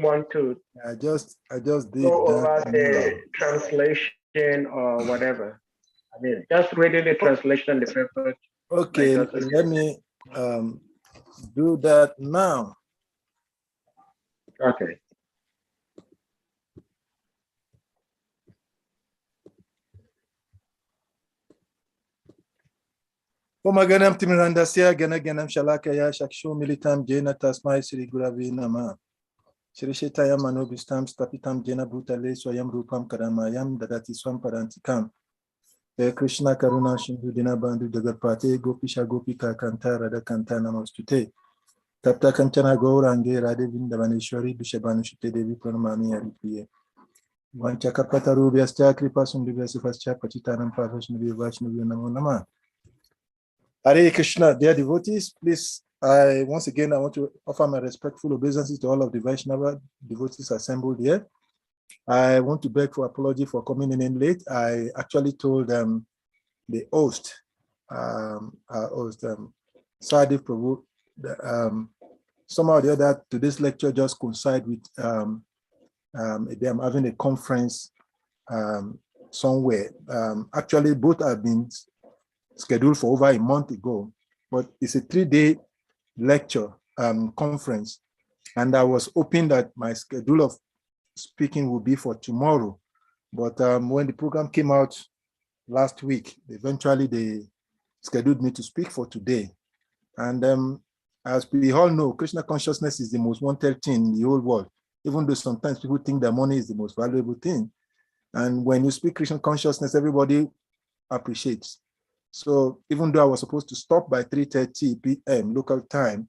want to I just did go over that. the translation or whatever. I mean, just reading the translation, the paper. Okay, let me do that now. Okay. Pomaganam Timirandasia, Ganaganam Shalakaya, Shakshu Militam, Jena Tasmai, Sri Guravi Nama. Shrishetayam Manobistam, Stapitam, Jena Bhutale, Swayam Rupam Karamayam, Dadati Swam Parantikam. Krishna Karuna Shindu Dina Bandhu Dagarpate, Gopisha Gopika Kanta, Radha Kanta Namostute. Tapta Kantana Gourange, Radhe Vindavaneshwari, Bishabanushite Devi Pranamami Aripriye. Vanchakapata Rubias Chakripa Sundivasifas Chapachitanam Pavashnavi Vashnavi Namo Nama. Hare Krishna, dear devotees, please, once again, I want to offer my respectful obeisances to all of the Vaishnava devotees assembled here. I want to beg for apology for coming in late. I actually told the host, Sadiq Prabhu, somehow or the other, today's lecture just coincide with them having a conference somewhere. Actually, both have been scheduled for over a month ago, but it's a 3-day lecture conference, and I was hoping that my schedule of speaking will be for tomorrow, but when the program came out last week, eventually they scheduled me to speak for today. And as we all know, Krishna consciousness is the most wanted thing in the whole world, even though sometimes people think that money is the most valuable thing. And when you speak Krishna consciousness, everybody appreciates. So even though I was supposed to stop by 3:30 p.m. local time,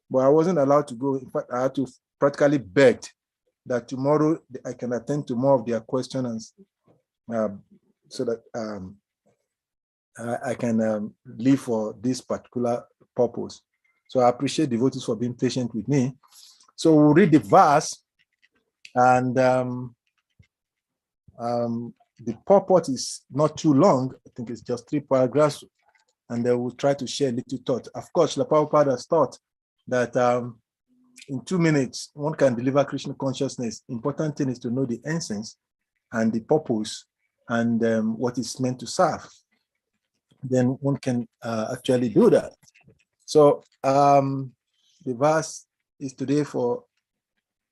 but I wasn't allowed to go. In fact, I had to practically beg that tomorrow I can attend to more of their questions, so that I can live for this particular purpose. So I appreciate devotees for being patient with me. So we'll read the verse, and the purport is not too long. I think it's just 3 paragraphs, and then we'll try to share a little thought. Of course, Srila Prabhupada has thought that in 2 minutes, one can deliver Krishna consciousness. Important thing is to know the essence and the purpose and what is meant to serve. Then one can actually do that. So the verse is today for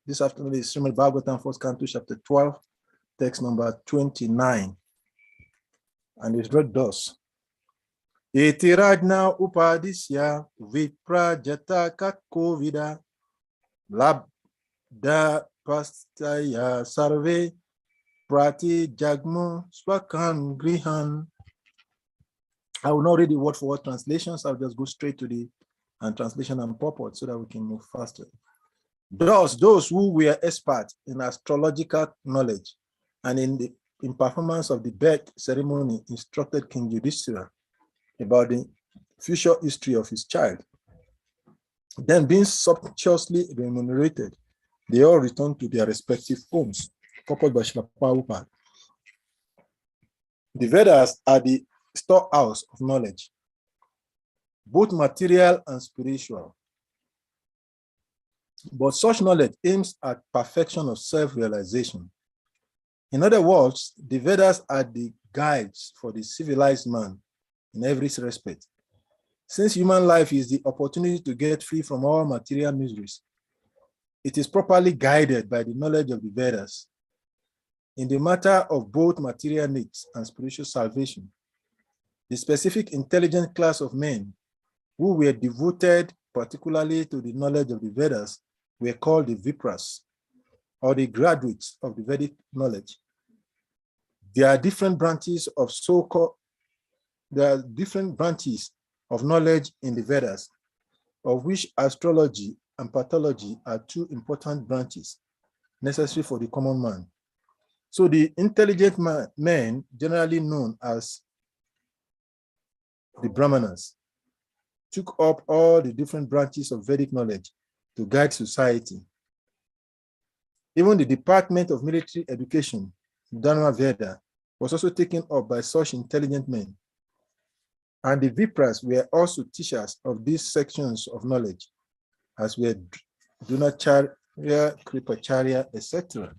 this afternoon is Srimad Bhagavatam, 1st Canto, chapter 12, text number 29. And it's read thus. Etirajna upadisya viprajata kakovida labda pastaya sarve prati jagmu swakan grihan. I will not read the word for word translations. I'll just go straight to the translation and purport so that we can move faster. Thus, those who were experts in astrological knowledge and in performance of the birth ceremony instructed King Yudhishthira about the future history of his child. Then, being sumptuously remunerated, they all returned to their respective homes. Purport by Srila Prabhupada. The Vedas are the storehouse of knowledge, both material and spiritual. But such knowledge aims at perfection of self-realization. In other words, the Vedas are the guides for the civilized man in every respect. Since human life is the opportunity to get free from all material miseries, it is properly guided by the knowledge of the Vedas. In the matter of both material needs and spiritual salvation, the specific intelligent class of men who were devoted particularly to the knowledge of the Vedas were called the Vipras, or the graduates of the Vedic knowledge. There are different branches of knowledge in the Vedas, of which astrology and pathology are 2 important branches necessary for the common man. So the intelligent men, generally known as the Brahmanas, took up all the different branches of Vedic knowledge to guide society. Even the Department of Military Education, Dharma Veda, was also taken up by such intelligent men. And the Vipras were also teachers of these sections of knowledge, as were Dronacharya Kripacharya, etc.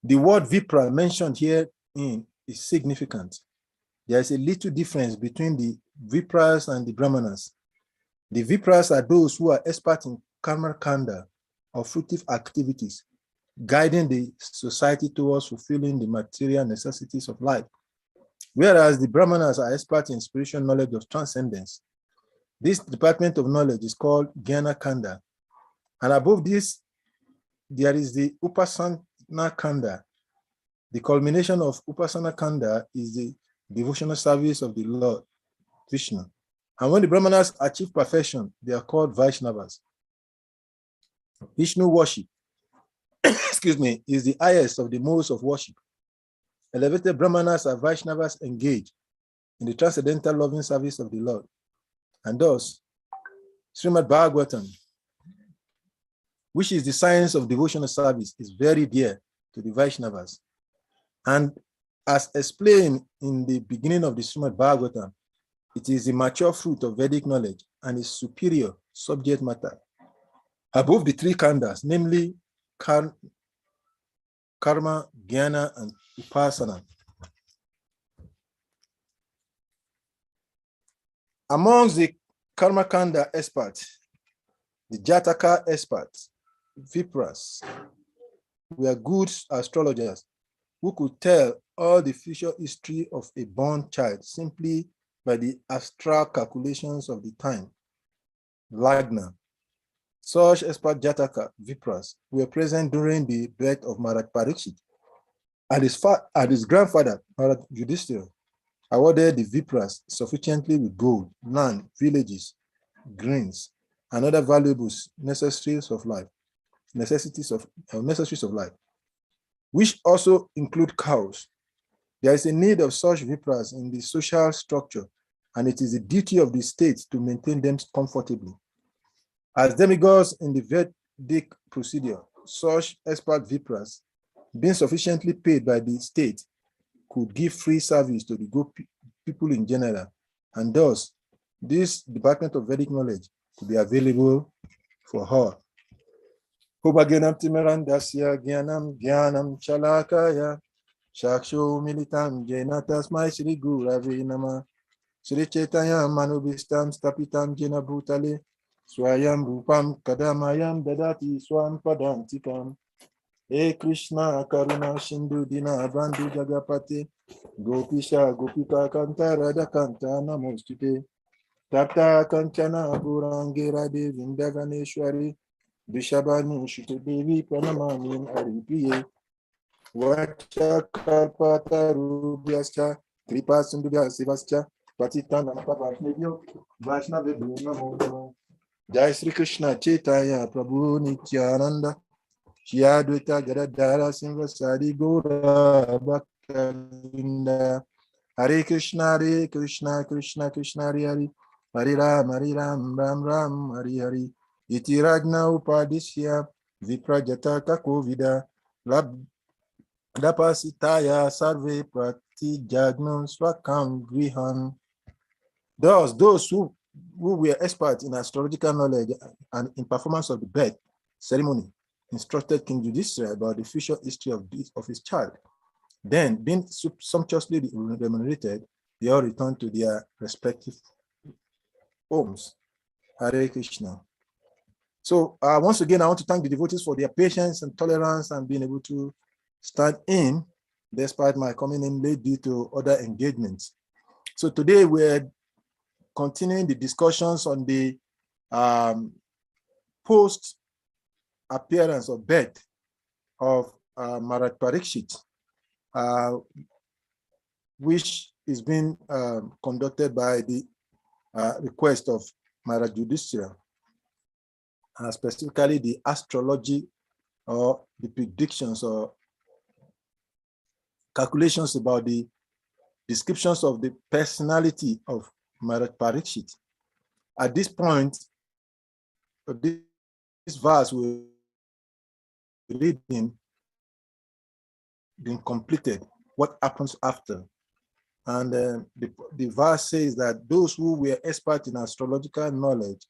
The word Vipra mentioned here is significant. There is a little difference between the Vipras and the Brahmanas. The Vipras are those who are expert in karma kanda, or fruitive activities, guiding the society towards fulfilling the material necessities of life. Whereas the Brahmanas are experts in spiritual knowledge of transcendence. This department of knowledge is called Jnana Kanda. And above this, there is the Upasana Kanda. The culmination of Upasana Kanda is the devotional service of the Lord Krishna. And when the Brahmanas achieve perfection, they are called Vaishnavas. Vishnu worship, excuse me, is the highest of the modes of worship. Elevated Brahmanas are Vaishnavas engaged in the transcendental loving service of the Lord. And thus, Srimad Bhagavatam, which is the science of devotional service, is very dear to the Vaishnavas. And as explained in the beginning of the Srimad Bhagavatam, it is the mature fruit of Vedic knowledge and its superior subject matter above the three khandas, namely karma, jnana, and upasana. Amongst the karma kanda experts, the Jataka experts, Vipras, were good astrologers who could tell all the future history of a born child simply by the astral calculations of the time, Lagna. Such expert Jataka, Vipras, were present during the birth of Maharaj Parikshit, and his grandfather, Maharaj Yudhishthira, awarded the Vipras sufficiently with gold, land, villages, grains, and other valuables necessities of life, which also include cows. There is a need of such Vipras in the social structure, and it is the duty of the state to maintain them comfortably. As demigods in the Vedic procedure, such expert Vipras, being sufficiently paid by the state, could give free service to the good people in general, and thus this department of Vedic knowledge could be available for all. Ubhaganam Timirandasya Gyanam Gyanam Chalakaya Shakshu Militam Jena Tasmai Shri Gurave Nama Shri Chaitanya Manubhistam Stapitam Jena Bhutale Swayam Rupam Kadamayam Dadati Swam Padantikam E Krishna Karuna Sindhu Dina Bandhu Jagapati Gopisha Gopika Kanta Radha Kanta Namostute Tapta Kanchana Purangira Devi Vindaganeshwari Vishabhanu Shute Devi Pranamami Haripriye Vacha Kalpata Rubhyascha Kripa Sindhubhya Sivascha Patitana Pavatnebhyo Vaishnavebhyo Namo Namo. Jai Sri Krishna Chaitanya Prabhu Nityananda Shri Advaita Gadadhara Sivasadi Gaura Bhaktavinda. Hare Krishna Krishna Krishna Hare Hare Hare Ram Ram Ram Hare Hare Iti Ragna Upadishya Viprajata Kakovida Labdapasitaya Sarve Prati Jagno Swakam Grihan. Thus, those who were experts in astrological knowledge and in performance of the birth ceremony instructed King Yudhishthira about the future history of his child. Then, being sumptuously remunerated, they all returned to their respective homes. Hare Krishna. So once again, I want to thank the devotees for their patience and tolerance and being able to stand in despite my coming in late due to other engagements. So today we're continuing the discussions on the post-appearance or birth of Maharaj Parikshit, which is being conducted by the request of Maharaj Yudhishthira, specifically the astrology or the predictions or calculations about the descriptions of the personality of Maharaj Parikshit. At this point, this verse we're reading being completed, what happens after? And the verse says that those who were experts in astrological knowledge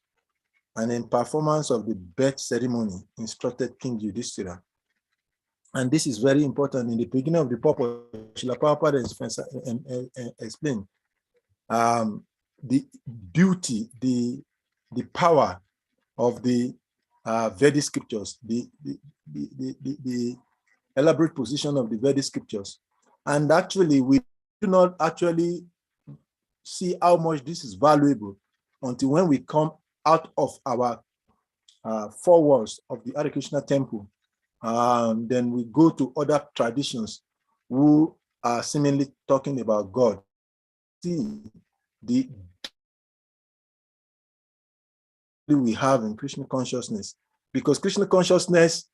and in performance of the birth ceremony, instructed King Yudhishthira. And this is very important. In the beginning of the purpose, Srila Prabhupada explained the beauty, the power of the Vedic scriptures, the elaborate position of the Vedic scriptures. And actually, we do not actually see how much this is valuable until when we come out of our 4 walls of the Hare Krishna temple. Then we go to other traditions who are seemingly talking about God. See the we have in Krishna consciousness, because Krishna consciousness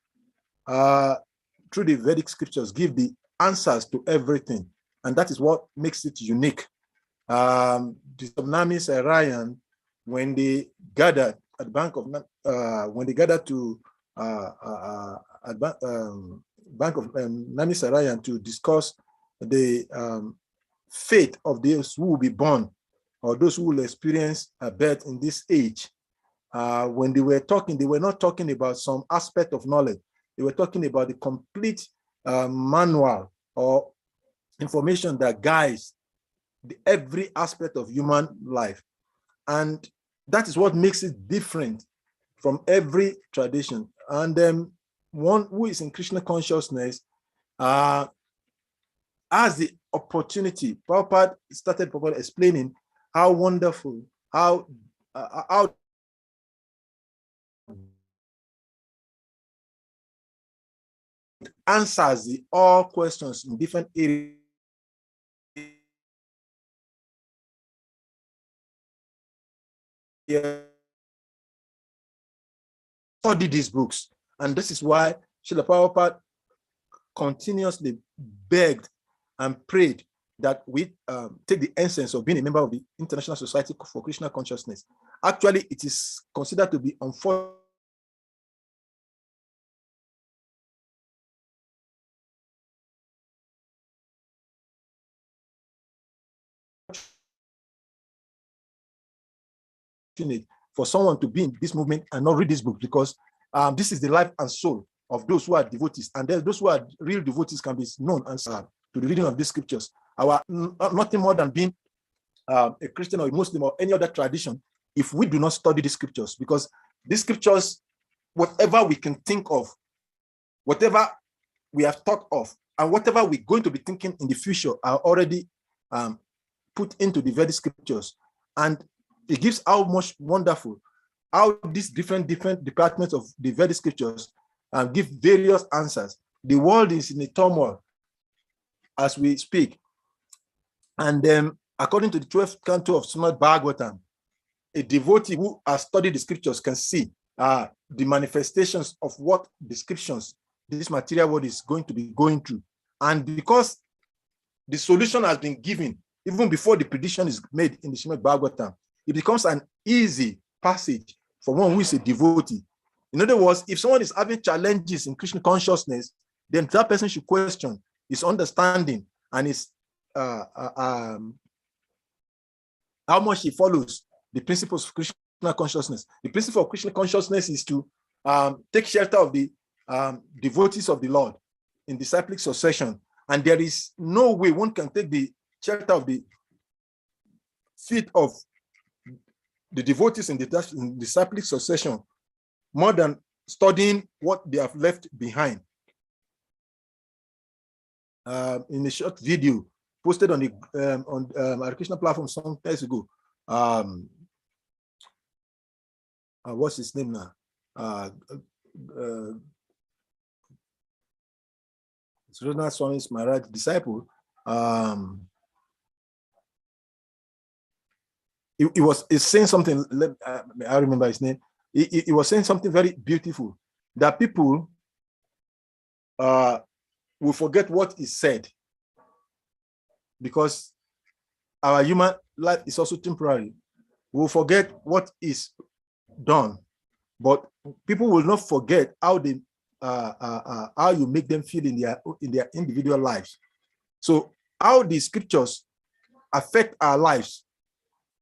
through the Vedic scriptures give the answers to everything, and that is what makes it unique. The Namis Arayan, when they gathered at the bank of when they gathered to at bank of Namis Arayan to discuss the fate of those who will be born or those who will experience a birth in this age. When they were talking, they were not talking about some aspect of knowledge. They were talking about the complete manual or information that guides every aspect of human life. And that is what makes it different from every tradition. And one who is in Krishna consciousness has the opportunity. Prabhupada started explaining how wonderful, how answers all questions in different areas. Study these books, and this is why Srila Prabhupada continuously begged and prayed that we take the essence of being a member of the International Society for Krishna Consciousness. Actually, it is considered to be unfortunate for someone to be in this movement and not read this book, because this is the life and soul of those who are devotees, and those who are real devotees can be known and to the reading of these scriptures. Our nothing more than being a Christian or a Muslim or any other tradition if we do not study the scriptures, because these scriptures, whatever we can think of, whatever we have thought of, and whatever we're going to be thinking in the future are already put into the Vedic scriptures. And it gives how much wonderful, how these different departments of the Vedic scriptures give various answers. The world is in a turmoil as we speak. And according to the 12th canto of Srimad Bhagavatam, a devotee who has studied the scriptures can see the manifestations of what descriptions this material world is going to be going through. And because the solution has been given even before the prediction is made in the Srimad Bhagavatam, it becomes an easy passage for one who is a devotee. In other words, if someone is having challenges in Krishna consciousness, then that person should question his understanding and his how much he follows the principles of Krishna consciousness. The principle of Krishna consciousness is to take shelter of the devotees of the Lord in disciplic succession. And there is no way one can take the shelter of the feet of the devotees in the disciplic succession more than studying what they have left behind. In a short video posted on the Hare Krishna platform some days ago, what's his name now? Sridhar Swami's Maharaj disciple. He was saying something. I remember his name. He was saying something very beautiful, that people will forget what is said, because our human life is also temporary. We'll forget what is done, but people will not forget how they how you make them feel in their individual lives. So how the scriptures affect our lives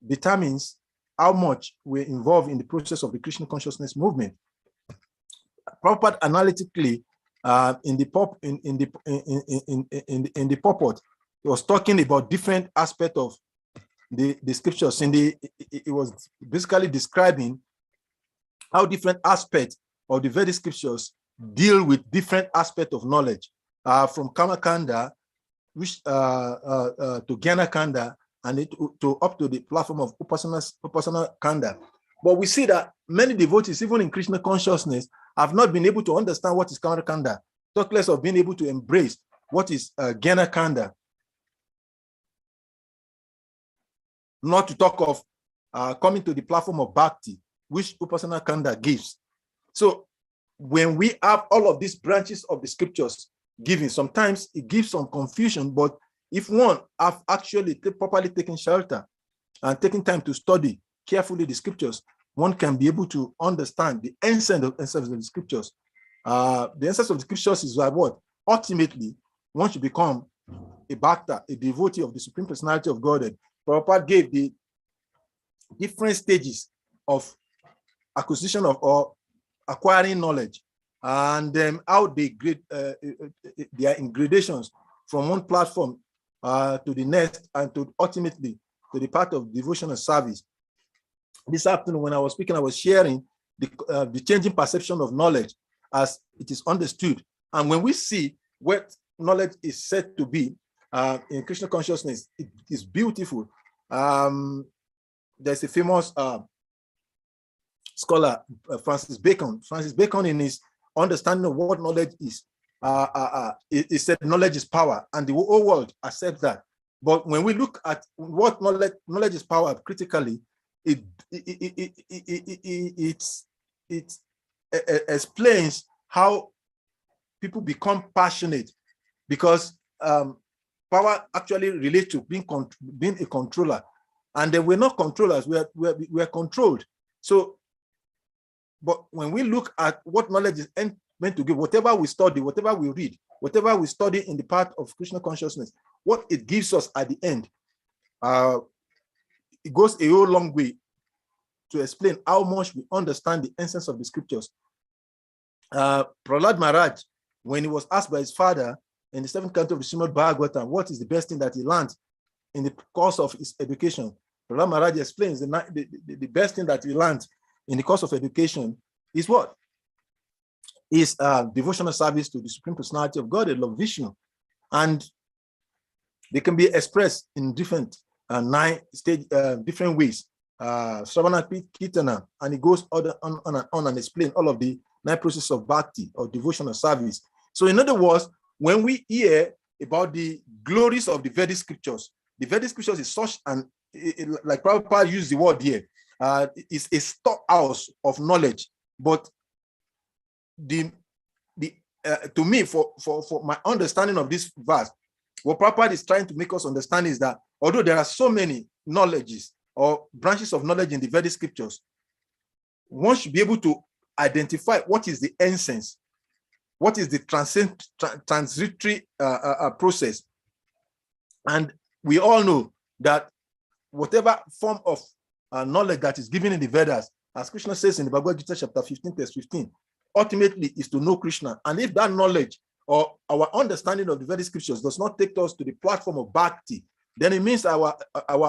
determines how much we're involved in the process of the Krishna consciousness movement. Prabhupada analytically in the purport, he was talking about different aspects of the scriptures. It was basically describing how different aspects of the Vedic scriptures deal with different aspects of knowledge, from Kama Kanda, which to Jnana Kanda, and to up to the platform of Upasana Kanda. But we see that many devotees, even in Krishna consciousness, have not been able to understand what is Kama Kanda, talk less of being able to embrace what is Jnana Kanda. Not to talk of coming to the platform of Bhakti, which Upasana Kanda gives. So when we have all of these branches of the scriptures given, sometimes it gives some confusion, but if one have actually properly taken shelter and taken time to study carefully the scriptures, one can be able to understand the essence of the scriptures. The essence of the scriptures is like what? Ultimately, one should become a bhakta, a devotee of the Supreme Personality of Godhead. Prabhupada gave the different stages of acquisition of or acquiring knowledge, and then how they grade, they are in gradations from one platform to the next, and to ultimately to the part of devotional service. This afternoon, when I was speaking, I was sharing the changing perception of knowledge as it is understood. And when we see what knowledge is said to be in Krishna consciousness, it is beautiful. There's a famous scholar, Francis Bacon. Francis Bacon, in his understanding of what knowledge is, he said knowledge is power, and the whole world accepts that. But when we look at what knowledge is power critically, it explains how people become passionate, because power actually relates to being a controller, and then we're not controllers, we're controlled. So, but when we look at what knowledge is meant to give, whatever we study, whatever we read, whatever we study in the part of Krishna consciousness, what it gives us at the end, it goes a whole long way to explain how much we understand the essence of the scriptures. Prahlad Maharaj, when he was asked by his father in the 7th canto of the Srimad Bhagavatam, what is the best thing that he learned in the course of his education, Prahlad Maharaj explains the best thing that he learned in the course of education is what? Is devotional service to the Supreme Personality of God, Lord Vishnu. And they can be expressed in different different ways. Sravana Kirtana, and it goes on and explain all of the 9 processes of bhakti or devotional service. So in other words, when we hear about the glories of the Vedic scriptures, the Vedic scriptures is such an, like Prabhupada used the word here, it's a storehouse of knowledge. But to me, for my understanding of this verse, what Prabhupada is trying to make us understand is that although there are so many knowledges or branches of knowledge in the Vedic scriptures, one should be able to identify what is the essence, what is the transitory process. And we all know that whatever form of knowledge that is given in the Vedas, as Krishna says in the Bhagavad Gita chapter 15, verse 15, ultimately is to know Krishna. And if that knowledge or our understanding of the Vedic scriptures does not take us to the platform of bhakti, then it means our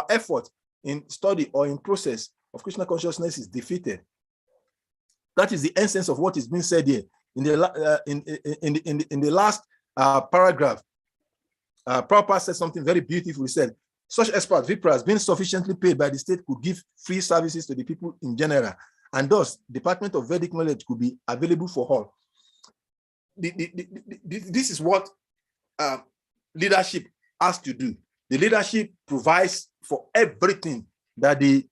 effort in study or in process of Krishna consciousness is defeated. That is the essence of what is being said here. In the last paragraph, Prabhupada said something very beautiful. He said, such experts, Vipras, being sufficiently paid by the state, could give free services to the people in general, and thus Department of Vedic Knowledge could be available for all. This is what leadership has to do. The leadership provides for everything that the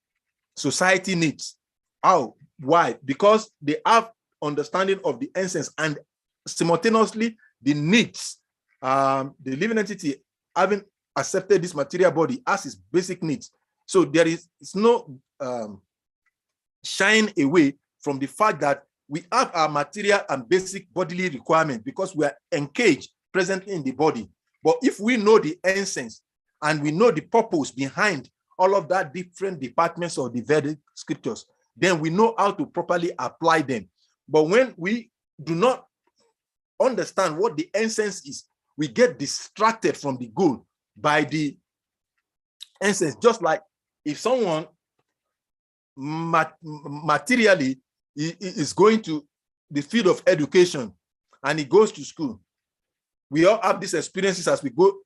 society needs. How? Why? Because they have understanding of the essence, and simultaneously the needs. The living entity having accepted this material body as its basic needs. So there is no shying away from the fact that we have our material and basic bodily requirement because we are engaged presently in the body. But if we know the essence and we know the purpose behind all of that different departments of the Vedic scriptures, then we know how to properly apply them. But when we do not understand what the essence is, we get distracted from the goal by the essence. Just like if someone materially is going to the field of education and he goes to school, we all have these experiences as we go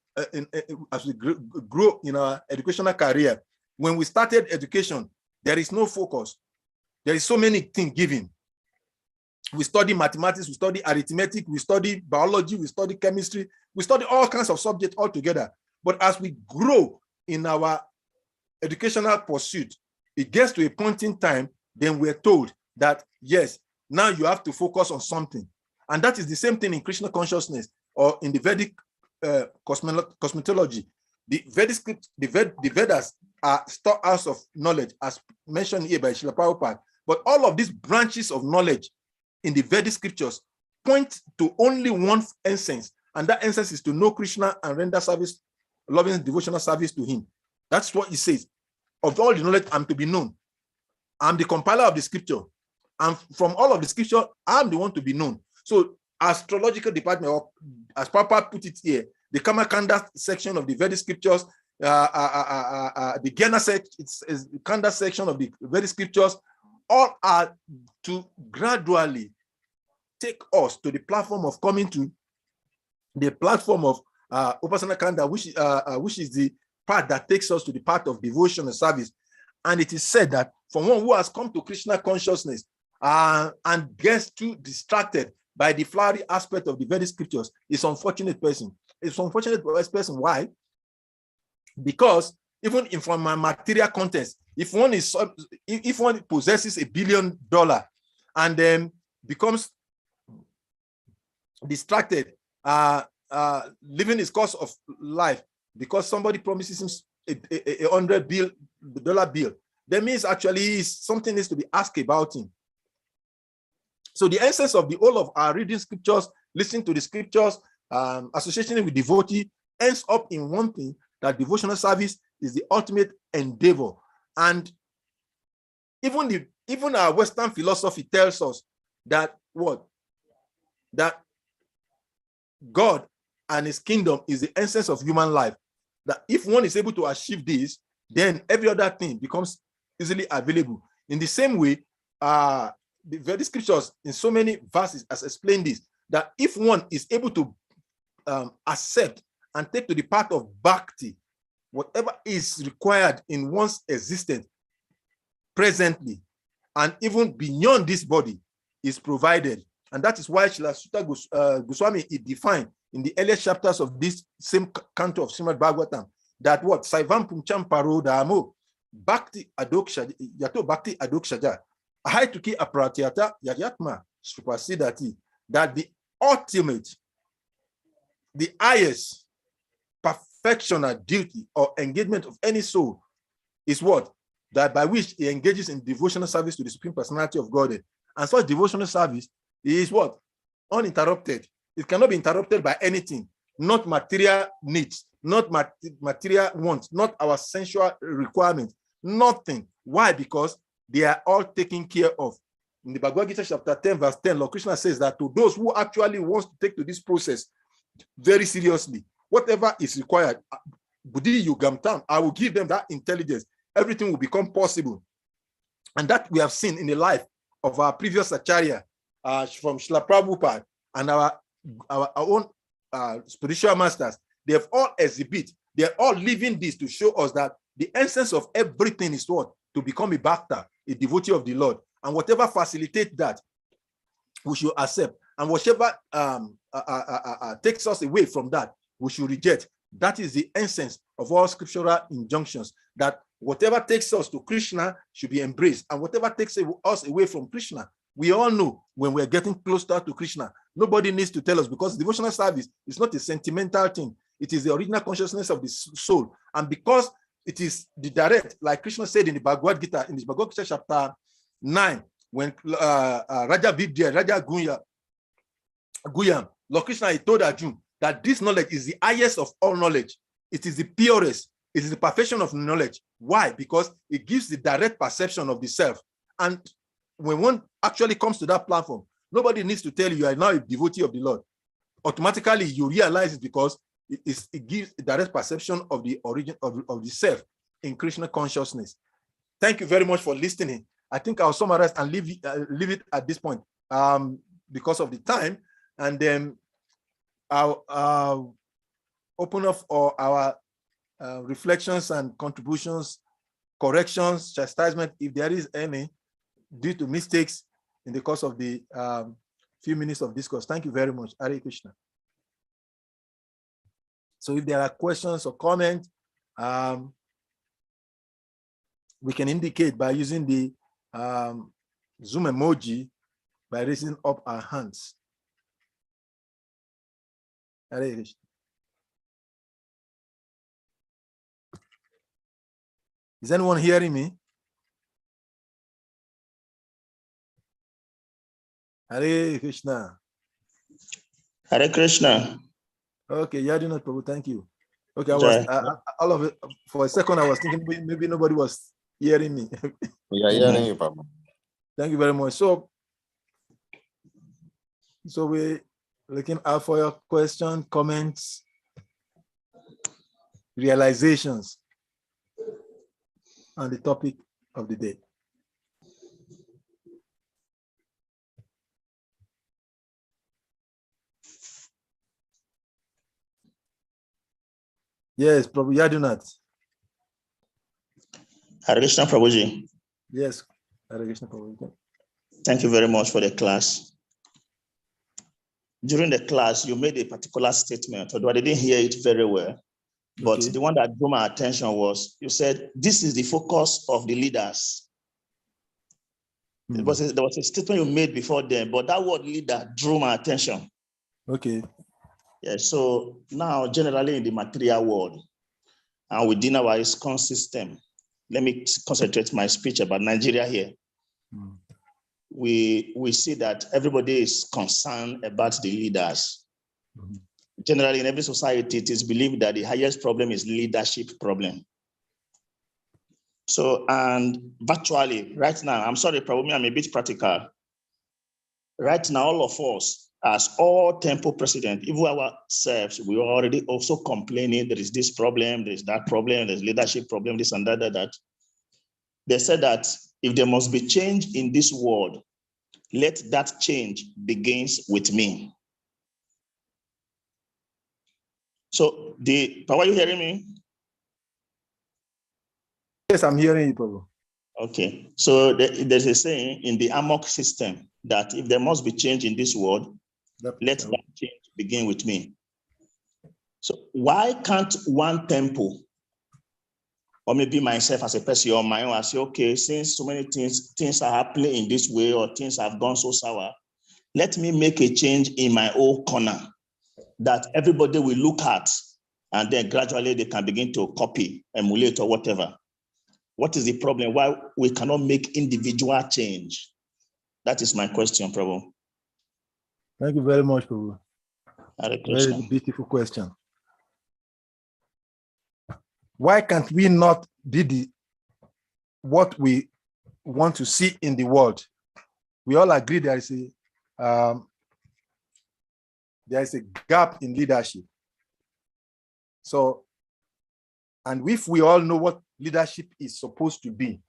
as we grow in our educational career. When we started education, there is no focus. There is so many things given. We study mathematics, we study arithmetic, we study biology, we study chemistry, we study all kinds of subjects all together. But as we grow in our educational pursuit, it gets to a point in time, then we're told that, yes, now you have to focus on something. And that is the same thing in Krishna consciousness or in the Vedic cosmetology. The Vedic script, the Vedas are storehouse of knowledge, as mentioned here by Srila Prabhupada. But all of these branches of knowledge in the Vedic scriptures point to only one essence, and that essence is to know Krishna and render service, loving devotional service to him. That's what he says. Of all the knowledge, I'm to be known. I'm the compiler of the scripture. And from all of the scripture, I'm the one to be known. So astrological department, or as Papa put it here, the Kamakanda section of the Vedic scriptures, the Gena section, it's the Kanda section of the Vedic scriptures, all are to gradually take us to the platform of coming to the platform of Upasana Kanda, which is the part that takes us to the path of devotion and service. And it is said that for one who has come to Krishna consciousness and gets too distracted by the flowery aspect of the Vedic scriptures, is an unfortunate person. It's an unfortunate person. Why? Because even from my material context, if one possesses $1 billion and then becomes distracted, living his course of life because somebody promises him a $100 bill, that means actually something needs to be asked about him. So the essence of the whole of our reading scriptures, listening to the scriptures, associating with devotee, ends up in one thing, that devotional service is the ultimate endeavor. And even our Western philosophy tells us that what? That God and his kingdom is the essence of human life. That if one is able to achieve this, then every other thing becomes easily available. In the same way, the Vedic scriptures in so many verses has explained this, that if one is able to accept and take to the path of bhakti, whatever is required in one's existence presently and even beyond this body is provided. And that is why Srila Sutta Goswami is defined in the earlier chapters of this same canto of Srimad Bhagavatam, that what? Saivam Pumcham Parodamo Bhakti Adokshaja Yato Bhakti Adokshaja Ahaituki Apratiata Yayatma Supasidati, that the ultimate, the highest perfectional duty or engagement of any soul is what? That by which he engages in devotional service to the Supreme Personality of Godhead. And such devotional service is what? Uninterrupted. It cannot be interrupted by anything, not material needs, not material wants, not our sensual requirements, nothing. Why? Because they are all taken care of. In the Bhagavad Gita chapter 10, verse 10, Lord Krishna says that to those who actually wants to take to this process very seriously, whatever is required, Buddhi Yugamtam, I will give them that intelligence. Everything will become possible. And that we have seen in the life of our previous Acharya, from Srila Prabhupada and our own spiritual masters. They have all exhibit, they are all living this to show us that the essence of everything is what? To become a bhakta, a devotee of the Lord. And whatever facilitates that, we should accept. And whatever takes us away from that, we should reject. That is the essence of all scriptural injunctions, that whatever takes us to Krishna should be embraced. And whatever takes us away from Krishna, we all know when we're getting closer to Krishna. Nobody needs to tell us, because devotional service is not a sentimental thing. It is the original consciousness of the soul. And because it is the direct, like Krishna said in the Bhagavad Gita, in the Bhagavad Gita chapter 9, when Raja Vidya, Raja Guyam, Lord Krishna, he told Arjuna that this knowledge is the highest of all knowledge. It is the purest. It is the perfection of knowledge. Why? Because it gives the direct perception of the self. And when one actually comes to that platform, nobody needs to tell you are now a devotee of the Lord. Automatically, you realize it because it gives a direct perception of the origin of the self in Krishna consciousness. Thank you very much for listening. I think I'll summarize and leave it at this point because of the time, and then I'll open up our reflections and contributions, corrections, chastisement, if there is any, due to mistakes in the course of the few minutes of discourse. Thank you very much. Hare Krishna. So if there are questions or comments, we can indicate by using the Zoom emoji by raising up our hands. Hare Krishna. Is anyone hearing me? Hare Krishna. Hare Krishna. Okay, Yadinath Prabhu, thank you. Okay, I was all of it for a second. I was thinking maybe nobody was hearing me. We are hearing you, Papa. Thank you very much. So we're looking out for your question, comments, realizations on the topic of the day. Yes, Prabhu Yadinath. Hare Krishna Prabhuji. Yes, Hare Krishna Prabhu. Thank you very much for the class. During the class, you made a particular statement, although I didn't hear it very well. But Okay. the one that drew my attention was, you said, this is the focus of the leaders. There was a statement you made before them, but that word leader drew my attention. Okay. Yeah, so now generally in the material world and within our ISKCON system, let me concentrate my speech about Nigeria here. We see that everybody is concerned about the leaders. Generally, in every society, it is believed that the highest problem is leadership problem. So, and virtually, right now, I'm sorry, probably I'm a bit practical. Right now, all of us, as all temple president, even ourselves, we are already also complaining there is this problem, there is that problem, there's leadership problem, this and that. They said that if there must be change in this world, let that change begins with me. So are you hearing me? Yes, I'm hearing you, Prabhu. Okay, so there's a saying in the Amok system that if there must be change in this world, let that change begin with me. So why can't one temple, or maybe myself as a person on my own, I say, okay, since so many things are happening in this way or things have gone so sour, let me make a change in my own corner that everybody will look at, and then gradually they can begin to copy, emulate, or whatever. What is the problem? Why we cannot make individual change? That is my question, Prabhu. Thank you very much, Prabhu. Very beautiful question. Why can't we not be what we want to see in the world? We all agree there is a gap in leadership. So, and if we all know what leadership is supposed to be,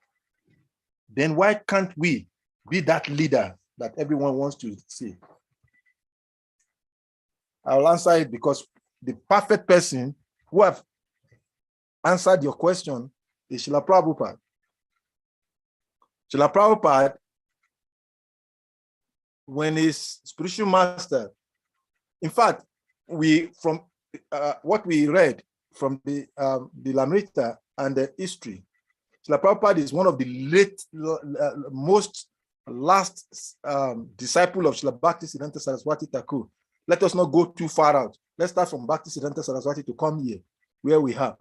then why can't we be that leader that everyone wants to see? I'll answer it because the perfect person who have answered your question is Srila Prabhupada. Srila Prabhupada, when his spiritual master, in fact, from what we read from the Lamrita and the history, Srila Prabhupada is one of the most last disciple of Srila Bhaktisiddhanta Saraswati Thakur. Let us not go too far out. Let's start from Bhaktisiddhanta Saraswati to come here, where we have.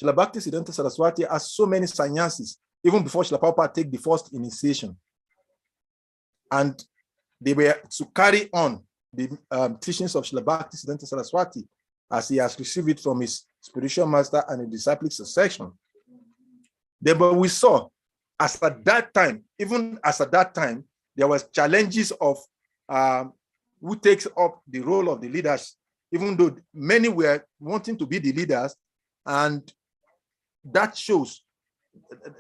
Srila Bhaktisiddhanta Saraswati has so many sannyasis, even before Srila Prabhupada take the first initiation. And they were to carry on the teachings of Srila Bhaktisiddhanta Saraswati as he has received it from his spiritual master and a disciplic succession. Then, but we saw, as at that time, even as at that time, there was challenges of who takes up the role of the leaders, even though many were wanting to be the leaders, and that shows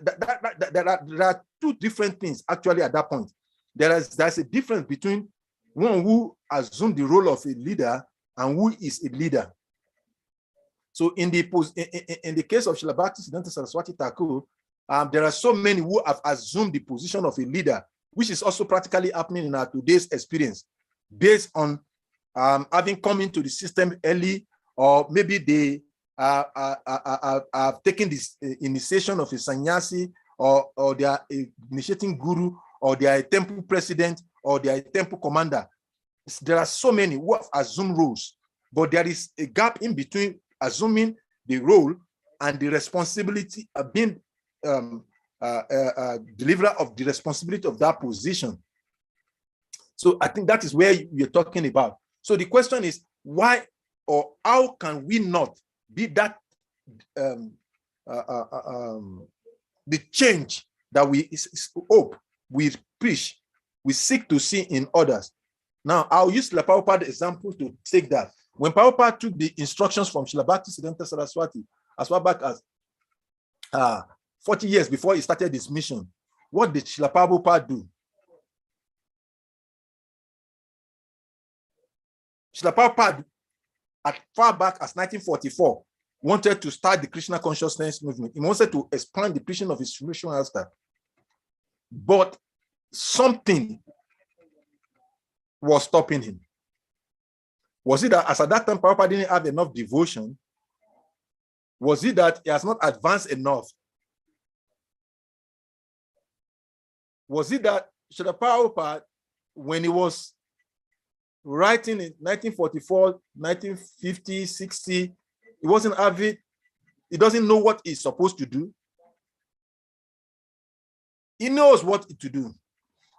that there are two different things actually at that point. There's a difference between one who assumed the role of a leader and who is a leader. So in the case of Srila Bhaktisiddhanta Saraswati Thakur, there are so many who have assumed the position of a leader, which is also practically happening in our today's experience, based on having come into the system early, or maybe they are taking this initiation of a sannyasi, or they are initiating guru, or they are a temple president, or they are a temple commander. There are so many who have assumed roles, but there is a gap in between assuming the role and the responsibility of being deliverer of the responsibility of that position. So I think that is where you're talking about. So the question is, why or how can we not be that the change that we hope, we preach, we seek to see in others? Now, I'll use Srila Prabhupada's example to take that. When Prabhupada took the instructions from Srila Bhaktisiddhanta Saraswati as far back as 40 years before he started his mission, what did Srila Prabhupada do? Srila Prabhupada, at far back as 1944, wanted to start the Krishna consciousness movement. He wanted to expand the preaching of his spiritual master. But something was stopping him. Was it that as at that time Prabhupada didn't have enough devotion? Was it that he has not advanced enough? Was it that Srila Prabhupada, when he was writing in 1944, 1950, 60, he wasn't avid, he doesn't know what he's supposed to do? He knows what to do.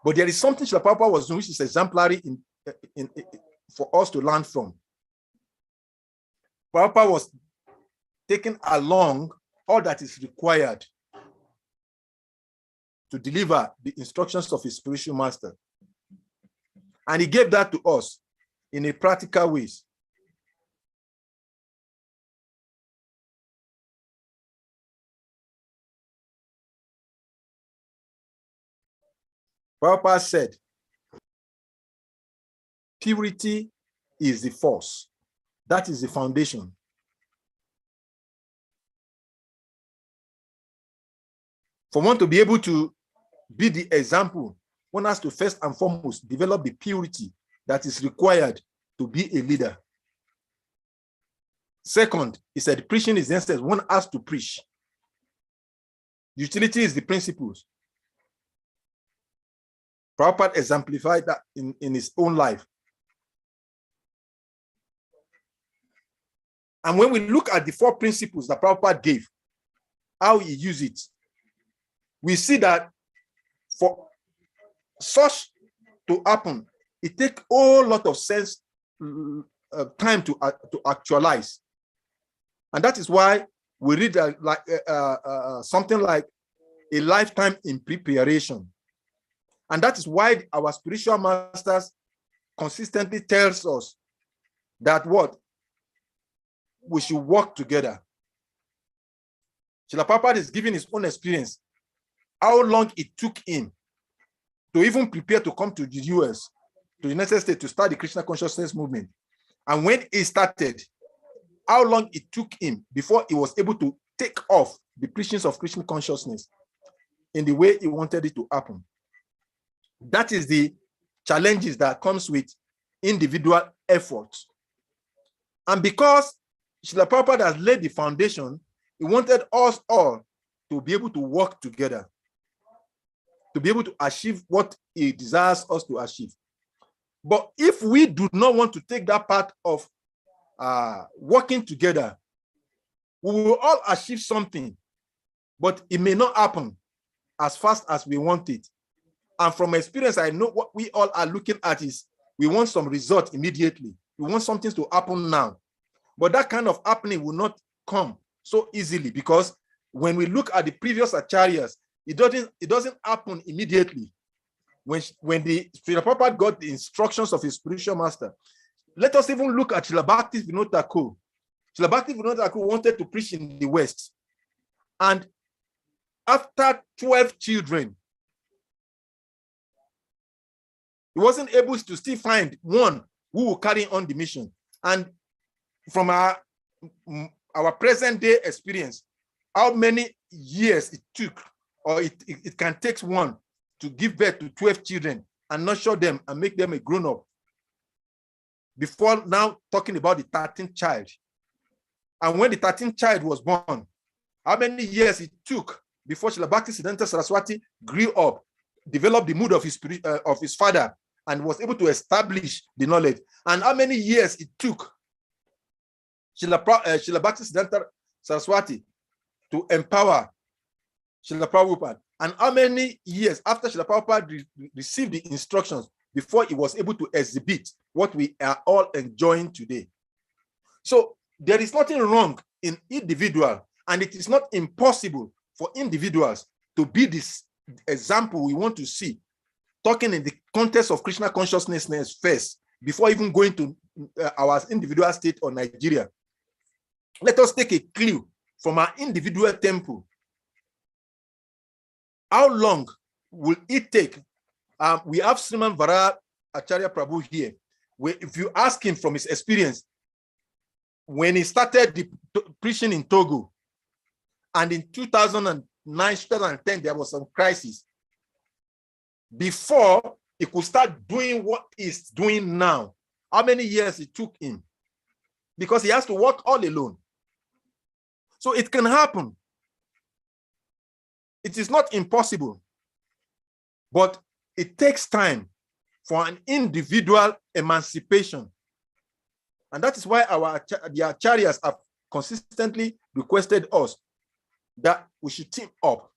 But there is something Srila Prabhupada was doing which is exemplary for us to learn from. Prabhupada was taking along all that is required to deliver the instructions of his spiritual master. And he gave that to us in a practical ways. Prabhupada said, purity is the force. That is the foundation. For one to be able to be the example, one has to first and foremost develop the purity that is required to be a leader. Second, he said preaching is necessary. One has to preach. Utility is the principles. Prabhupada exemplified that in his own life. And when we look at the 4 principles that Prabhupada gave, how he used it, we see that for such to happen, it takes a whole lot of sense, time to actualize. And that is why we read something like a lifetime in preparation. And that is why our spiritual masters consistently tells us that what? We should work together. Srila Prabhupada is giving his own experience, how long it took him to even prepare to come to the US, to the United States, to start the Krishna consciousness movement. And when he started, how long it took him before he was able to take off the preachings of Krishna consciousness in the way he wanted it to happen. That is the challenges that comes with individual efforts. And because Srila Prabhupada has laid the foundation, he wanted us all to be able to work together, to be able to achieve what he desires us to achieve. But if we do not want to take that part of working together, we will all achieve something, but it may not happen as fast as we want it. And from experience, I know what we all are looking at is we want some result immediately. We want something to happen now. But that kind of happening will not come so easily, because when we look at the previous acharyas, it doesn't happen immediately. When the Srila Prabhupada got the instructions of his spiritual master, let us even look at Srila Bhakti Vinod Thakur. Srila Bhakti Vinod Thakur wanted to preach in the West, and after 12 children, he wasn't able to still find one who will carry on the mission. And from our present day experience, how many years it took, or it can take one to give birth to 12 children and nurture them and make them a grown-up, before now talking about the 13th child. And when the 13th child was born, how many years it took before Srila Bhaktisiddhanta Saraswati grew up, developed the mood of his father, and was able to establish the knowledge. And how many years it took Srila Bhaktisiddhanta Saraswati to empower Srila Prabhupada. And how many years after Srila Prabhupada received the instructions before he was able to exhibit what we are all enjoying today. So there is nothing wrong in individual, and it is not impossible for individuals to be this example we want to see, talking in the context of Krishna consciousness first, before even going to our individual state or Nigeria. Let us take a clue from our individual temple. How long will it take? We have Sriman Vara Acharya Prabhu here. If you ask him from his experience, when he started preaching in Togo, and in 2009, 2010, there was some crisis, before he could start doing what he's doing now, how many years it took him? Because he has to work all alone. So it can happen. It is not impossible, but it takes time for an individual emancipation. And that is why the acharyas have consistently requested us that we should team up.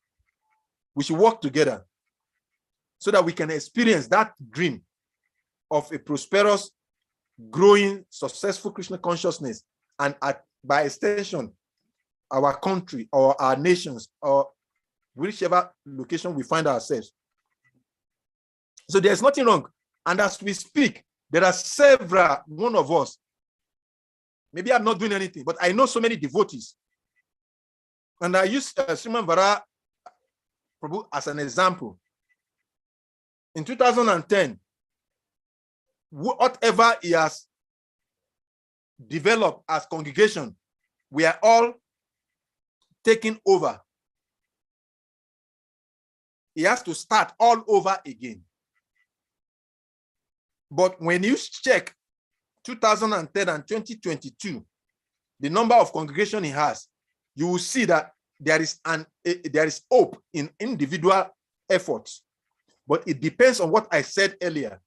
We should work together so that we can experience that dream of a prosperous, growing, successful Krishna consciousness, and by extension, our country or our nations or whichever location we find ourselves. So there's nothing wrong. And as we speak, there are several, one of us, maybe I'm not doing anything, but I know so many devotees. And I use Sriman Vara Prabhu as an example. In 2010, whatever he has developed as congregation, we are all taking over. He has to start all over again. But when you check 2010 and 2022, the number of congregation he has, you will see that there is hope in individual efforts. But it depends on what I said earlier.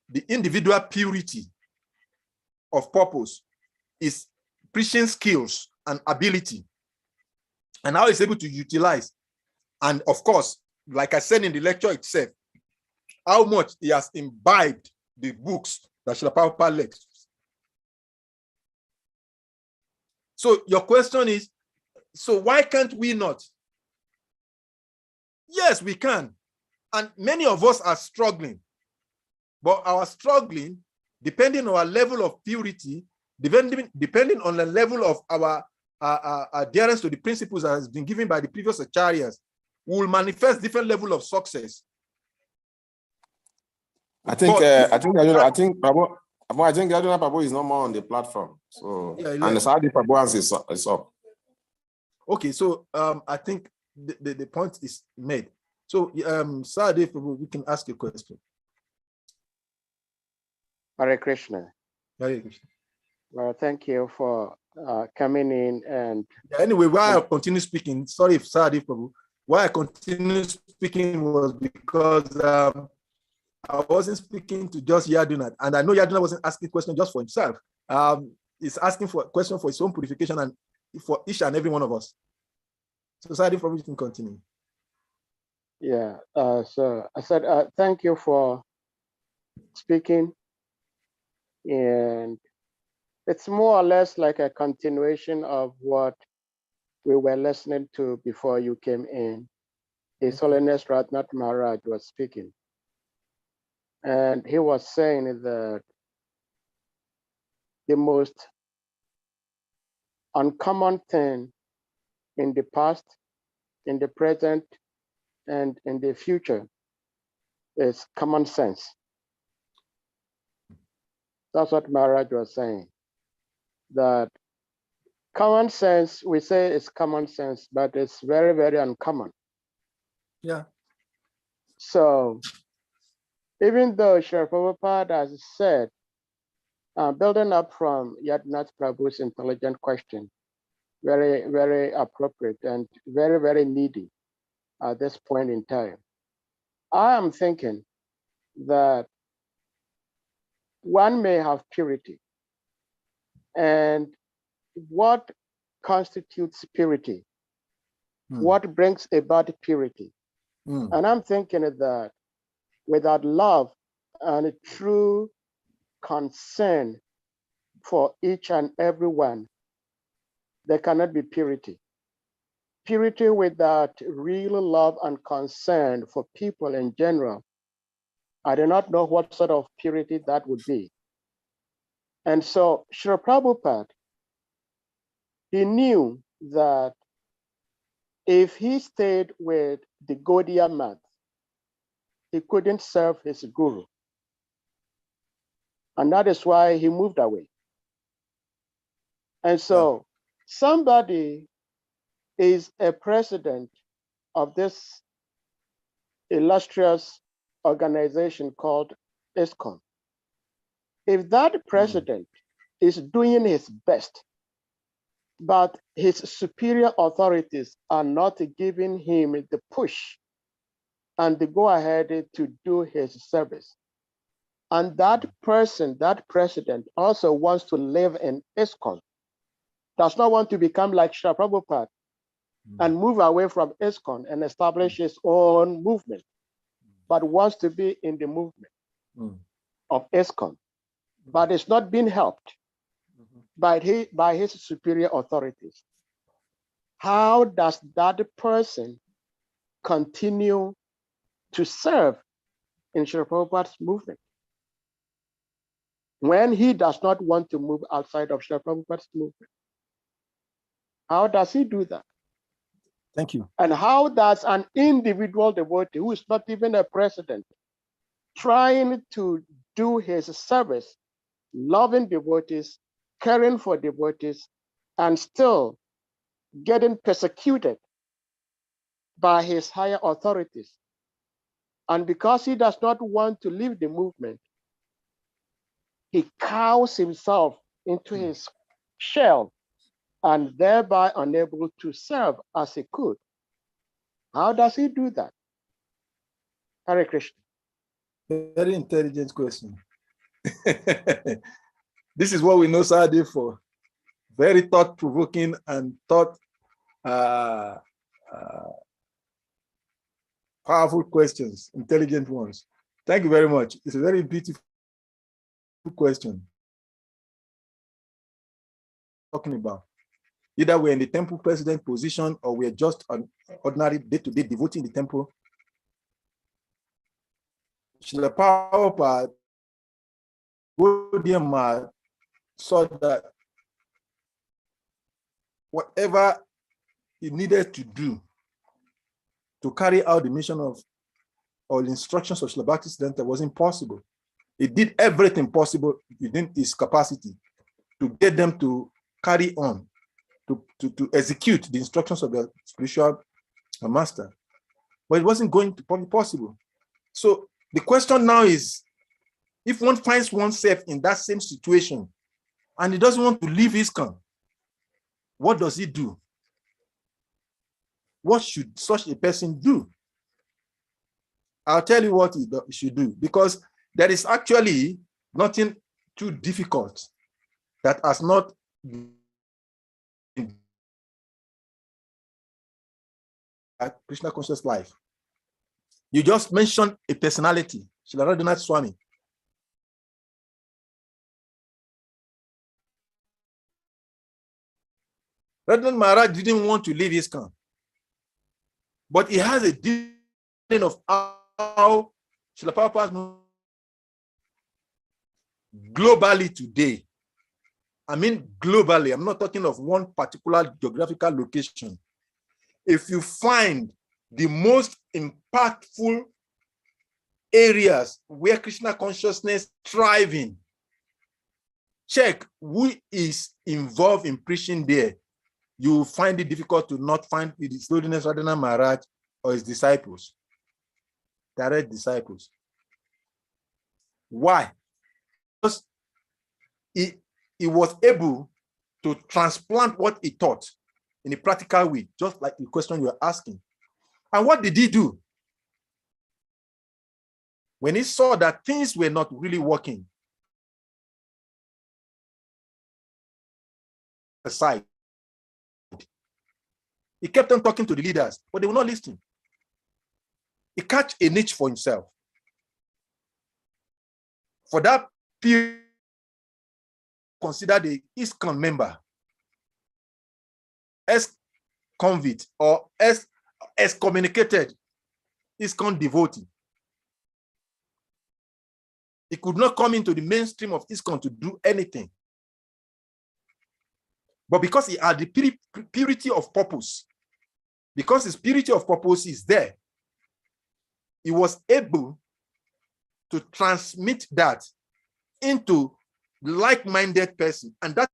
The individual purity of purpose is preaching skills and ability, and how he's able to utilize. And of course, like I said in the lecture itself, how much he has imbibed the books that Srila Prabhupada left. So your question is, so why can't we not? Yes, we can. And many of us are struggling. But our struggling, depending on our level of purity, depending on the level of our adherence to the principles that has been given by the previous acharyas, will manifest different level of success. I think Prabhu Prabhu is no more on the platform. So yeah, and the Saudi Prabhu is up. Okay, so I think the point is made. So Saudi Prabhu, we can ask a question. Hare Krishna. Hare Krishna. Well, thank you for coming in. And anyway, why I continue speaking, sorry if Saudi Prabhu, why I continue speaking was because I wasn't speaking to just Yaduna, and I know Yaduna wasn't asking questions just for himself. He's asking for a question for his own purification and for each and every one of us. So Saudi Prabhu, you can continue. Yeah, so I said, thank you for speaking. And It's more or less like a continuation of what we were listening to before you came in. His Holiness Ratnath Maharaj was speaking. And he was saying that the most uncommon thing in the past, in the present, and in the future is common sense. That's what Maharaj was saying. That common sense, we say it's common sense, but it's very, very uncommon. Yeah. So even though Srila Prabhupada has said, building up from Yadnath Prabhu's intelligent question, very, very appropriate and very, very needy at this point in time. I am thinking that one may have purity, and what constitutes purity? What brings about purity? And I'm thinking that without love and true concern for each and every one, there cannot be purity. Purity without real love and concern for people in general, I do not know what sort of purity that would be. And so Srila Prabhupada, he knew that if he stayed with the Gaudiya math, he couldn't serve his guru. And that is why he moved away. And so somebody is a president of this illustrious organization called ISKCON. If that president is doing his best, but his superior authorities are not giving him the push and the go ahead to do his service, and that person, that president also wants to live in ISKCON, does not want to become like Srila Prabhupada and move away from ISKCON and establish his own movement, but wants to be in the movement of ISKCON, but it's not being helped by his superior authorities. How does that person continue to serve in Srila Prabhupada's movement when he does not want to move outside of Srila Prabhupada's movement? How does he do that? Thank you. And how does an individual devotee who is not even a president trying to do his service, loving devotees, caring for devotees, and still getting persecuted by his higher authorities? And because he does not want to leave the movement, he cows himself into his shell and thereby unable to serve as he could. How does he do that? Hare Krishna. Very intelligent question. This is what we know Sadhu for. Very thought-provoking and powerful questions, intelligent ones. Thank you very much. It's a very beautiful question. Talking about either we're in the temple president position or we're just an ordinary day-to-day devotee in the temple. Srila Prabhupada saw that whatever he needed to do to carry out the mission of or the instructions of Srila Bhaktisiddhanta was impossible. He did everything possible within his capacity to get them to carry on, to execute the instructions of the spiritual master. But it wasn't going to be possible. So the question now is, if one finds oneself in that same situation and he doesn't want to leave ISKCON, what does he do? What should such a person do? I'll tell you what he should do, because there is actually nothing too difficult that has not been Krishna conscious life. You just mentioned a personality, Srila Radhanath Swami. Radhanath Maharaj didn't want to leave ISKCON, but he has a vision of how Srila Prabhupada globally today. I mean globally, I'm not talking of one particular geographical location. If you find the most impactful areas where Krishna consciousness thriving, check who is involved in preaching there. You will find it difficult to not find His Holiness Radhanath Maharaj or his disciples, direct disciples. Why? Because he was able to transplant what he taught in a practical way, just like the question you were asking. And what did he do? When he saw that things were not really working, aside, he kept on talking to the leaders, but they were not listening. He catch a niche for himself. For that period, considered the ISKCON member, ex-convict or excommunicated ISKCON devotee. He could not come into the mainstream of ISKCON to do anything. But because he had the purity of purpose, because his purity of purpose is there, he was able to transmit that into like-minded person. And that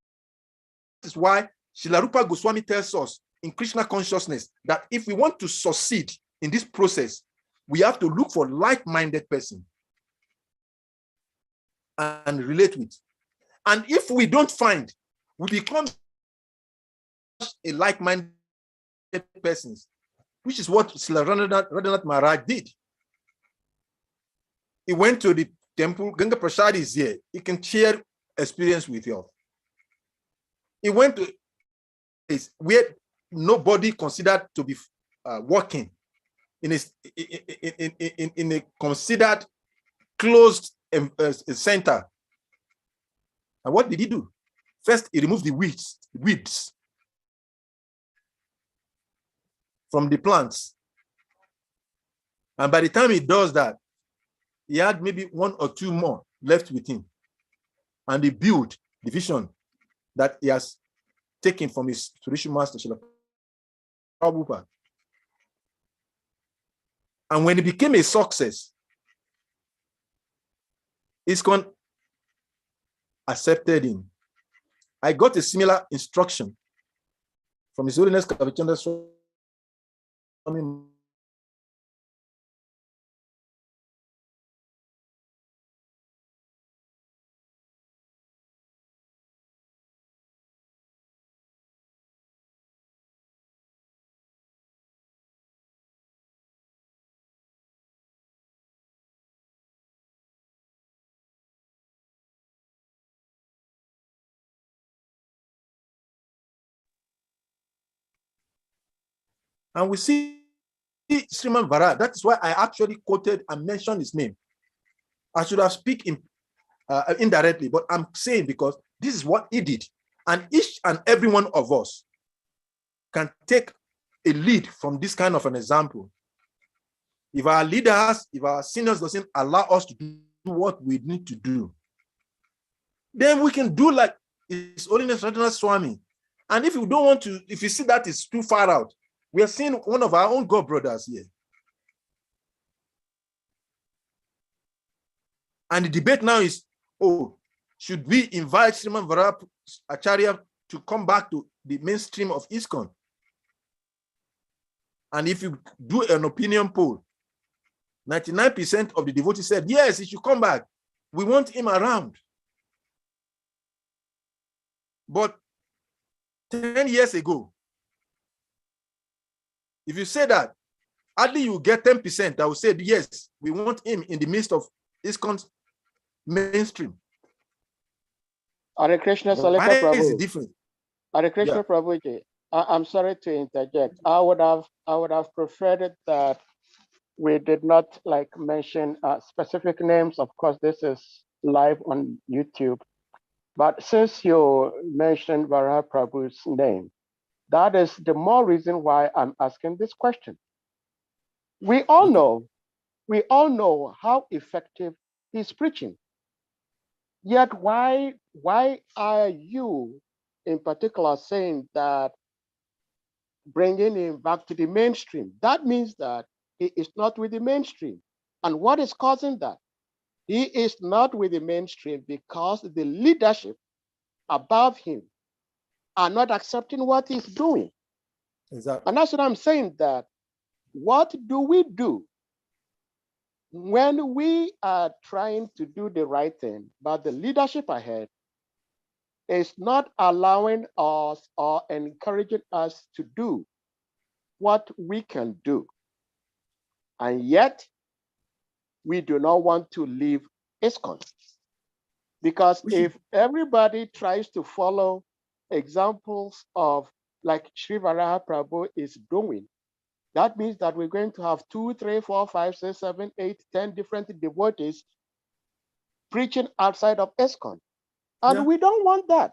is why Srila Rupa Goswami tells us in Krishna consciousness that if we want to succeed in this process, we have to look for like-minded person and relate with. And if we don't find, we become a like-minded persons, which is what Srila Radhanath Maharaj did. He went to the temple. Ganga Prasad is here. He can share experience with you. He went to a place where nobody considered to be working in a considered closed center. And what did he do? First, he removed the weeds from the plants. And by the time he does that, he had maybe one or two more left with him. And he built the vision that he has taken from his spiritual master, Srila Prabhupada. And when it became a success, ISKCON accepted him. I got a similar instruction from His Holiness Kavichandra Swami. And we see Sriman Vara. That is why I actually quoted and mentioned his name. I should have spoken indirectly, but I'm saying because this is what he did. And each and every one of us can take a lead from this kind of an example. If our leaders, if our seniors doesn't allow us to do what we need to do, then we can do like His Holiness Radhanath Swami. And if you don't want to, if you see that is too far out, we are seeing one of our own God brothers here. And the debate now is, oh, should we invite Sriman Vara Acharya to come back to the mainstream of ISKCON? And if you do an opinion poll, 99% of the devotees said, yes, he should come back. We want him around. But 10 years ago, if you say that, hardly you get 10% that will say, yes, we want him in the midst of ISKCON's mainstream. Hare Krishna, Salika Why Prabhu. is it different? Hare Krishna, Yeah. Prabhuji. I'm sorry to interject. I would have preferred it that we did not like mention specific names. Of course, this is live on YouTube. But since you mentioned Vara Prabhu's name, That is the more reason why I'm asking this question. We all know how effective he's preaching. Yet why are you in particular saying that bringing him back to the mainstream? That means that he is not with the mainstream. And what is causing that? He is not with the mainstream because the leadership above him are not accepting what he's doing. Exactly. And that's what I'm saying, that what do we do when we are trying to do the right thing, but the leadership ahead is not allowing us or encouraging us to do what we can do? And yet, we do not want to leave ISKCON. Because if everybody tries to follow examples of like Sri Varaha Prabhu is doing, that means that we're going to have 2, 3, 4, 5, 6, 7, 8, 10 different devotees preaching outside of ISKCON. And we don't want that.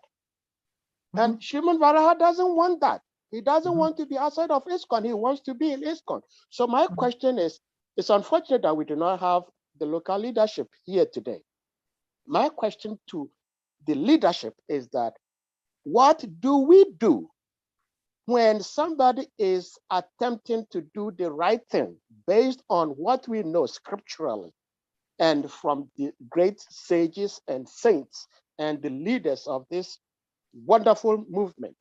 And Shriman Varaha doesn't want that. He doesn't want to be outside of ISKCON. He wants to be in ISKCON. So my question is, it's unfortunate that we do not have the local leadership here today. My question to the leadership is that, what do we do when somebody is attempting to do the right thing based on what we know scripturally and from the great sages and saints and the leaders of this wonderful movement?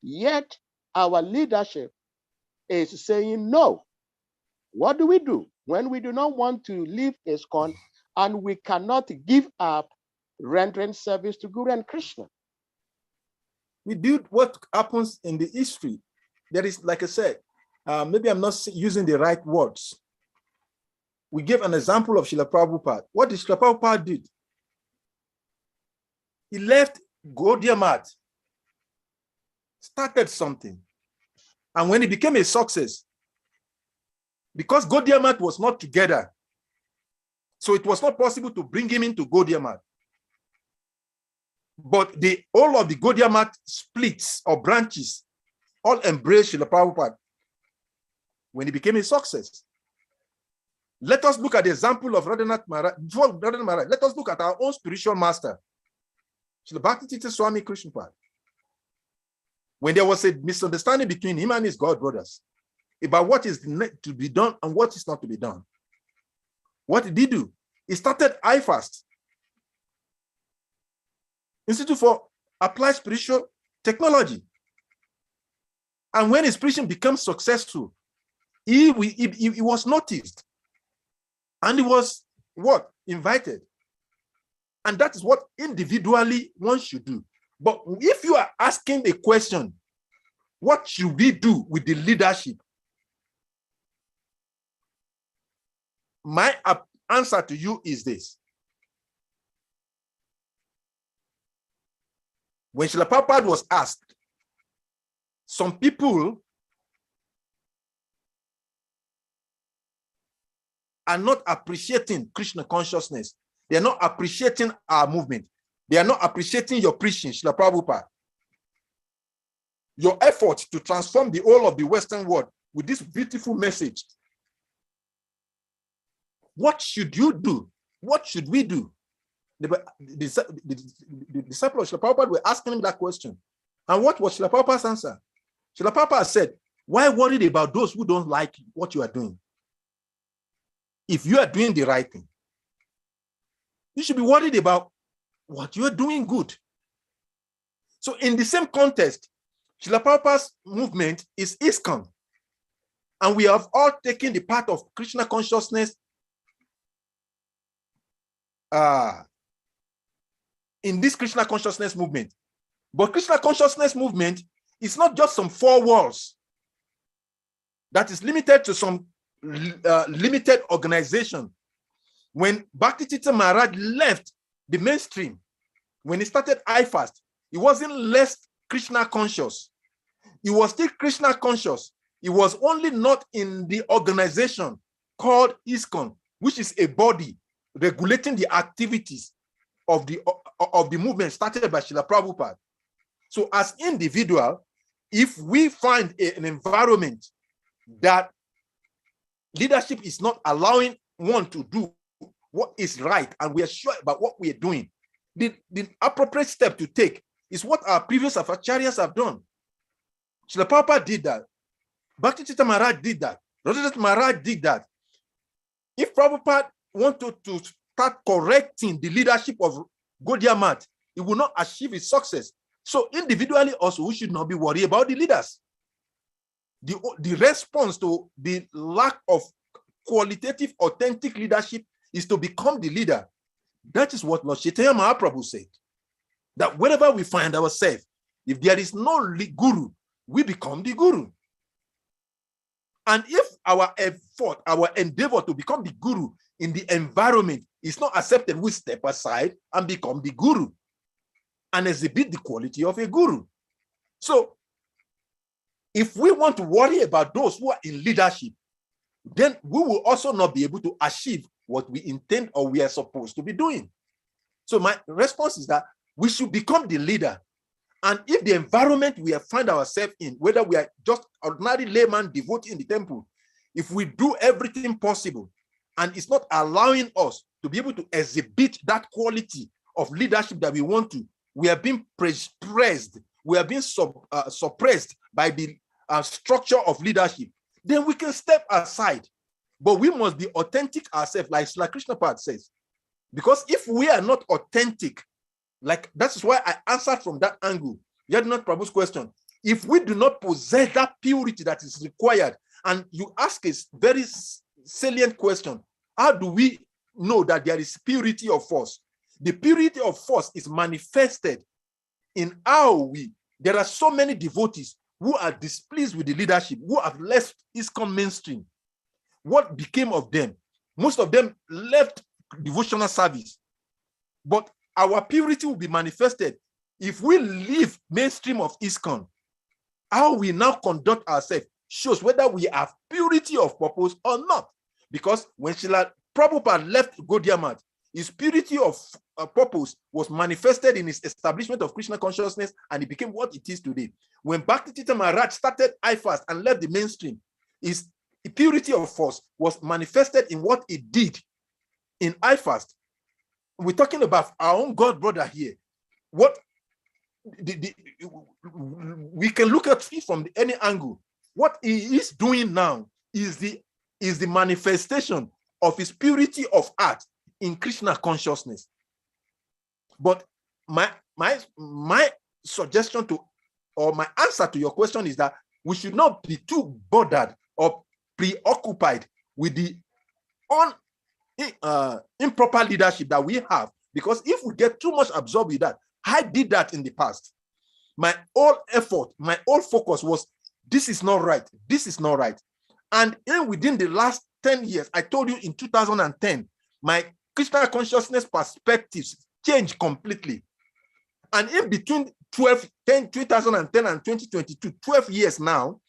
Yet our leadership is saying no. What do we do when we do not want to leave ISKCON and we cannot give up rendering service to Guru and Krishna? We do what happens in the history. There is, like I said, maybe I'm not using the right words. We gave an example of Srila Prabhupada. What did Srila Prabhupada did? He left Gaudiya Math, started something. And when it became a success, because Gaudiya Math was not together, so it was not possible to bring him into Gaudiya Math. But all of the Gaudiya Math splits or branches all embraced Srila Prabhupada when it became a success. Let us look at the example of Radhanath Maharaj. Before Radhanath Maharaj, let us look at our own spiritual master, Srila Bhakti Swami Krishnapad. When there was a misunderstanding between him and his god brothers about what is to be done and what is not to be done, what did he do? He started IFAST, Institute for Applied Spiritual Technology. And when his preaching became successful, he was noticed. And he was what? Invited. And that is what individually one should do. But if you are asking a question, what should we do with the leadership? My answer to you is this. When Srila Prabhupada was asked, some people are not appreciating Krishna consciousness. They are not appreciating our movement. They are not appreciating your preaching, Srila Prabhupada. Your effort to transform the whole of the Western world with this beautiful message. What should you do? What should we do? The disciples of Srila Prabhupada were asking him that question. And what was Srila Prabhupada's answer? Srila Prabhupada said, why worried about those who don't like what you are doing? If you are doing the right thing, you should be worried about what you are doing good. So in the same context, Srila Prabhupada's movement is ISKCON. And we have all taken the path of Krishna consciousness in this Krishna consciousness movement. But Krishna consciousness movement is not just some four walls that is limited to some limited organization. When Bhakti Maharaj left the mainstream, when he started IFAST, he wasn't less Krishna conscious. He was still Krishna conscious. He was only not in the organization called ISKCON, which is a body regulating the activities of the movement started by Srila Prabhupada. So as individual, if we find an environment that leadership is not allowing one to do what is right, and we are sure about what we are doing, the appropriate step to take is what our previous acharyas have done. Srila Prabhupada did that. Bhakti Maharaj did that. Radhadat Maharaj did that. If Prabhupada wanted to start correcting the leadership of Gaudiya Math, he will not achieve his success. So individually also, we should not be worried about the leaders. The response to the lack of qualitative, authentic leadership is to become the leader. That is what Lord Chaitanya Mahaprabhu said. That wherever we find ourselves, if there is no guru, we become the guru. And if our effort, our endeavor to become the guru in the environment is not accepted, we step aside and become the guru and exhibit the quality of a guru. So if we want to worry about those who are in leadership, then we will also not be able to achieve what we intend or we are supposed to be doing. So my response is that we should become the leader. And if the environment we find ourselves in, whether we are just ordinary layman devotee in the temple, if we do everything possible and it's not allowing us to be able to exhibit that quality of leadership that we want to, we are being pressed, we are being suppressed by the structure of leadership, then we can step aside. But we must be authentic ourselves, like Srila Krishna Pad says. Because if we are not authentic, like that's why I answered from that angle. Yadinath Prabhu's question. If we do not possess that purity that is required, and you ask a very salient question, how do we know that there is purity of force? The purity of force is manifested in how there are so many devotees who are displeased with the leadership, who have left ISKCON mainstream. What became of them? Most of them left devotional service. But our purity will be manifested if we leave mainstream of ISKCON. How we now conduct ourselves shows whether we have purity of purpose or not. Because when Srila Prabhupada left Gaudiya Math, his purity of purpose was manifested in his establishment of Krishna consciousness, and it became what it is today. When Bhakti Maharaj started IFAST and left the mainstream, his purity of force was manifested in what he did in IFAST. We're talking about our own God brother here. What we can look at it from any angle. What he is doing now is the manifestation of his purity of heart in Krishna consciousness. But my suggestion to, or my answer to your question is that we should not be too bothered or preoccupied with the improper leadership that we have, because if we get too much absorbed with that, I did that in the past. My whole effort, my whole focus was, this is not right, this is not right. And within the last 10 years, I told you in 2010, my Krishna consciousness perspectives changed completely. And in between 2010 and 2022, 12 years now,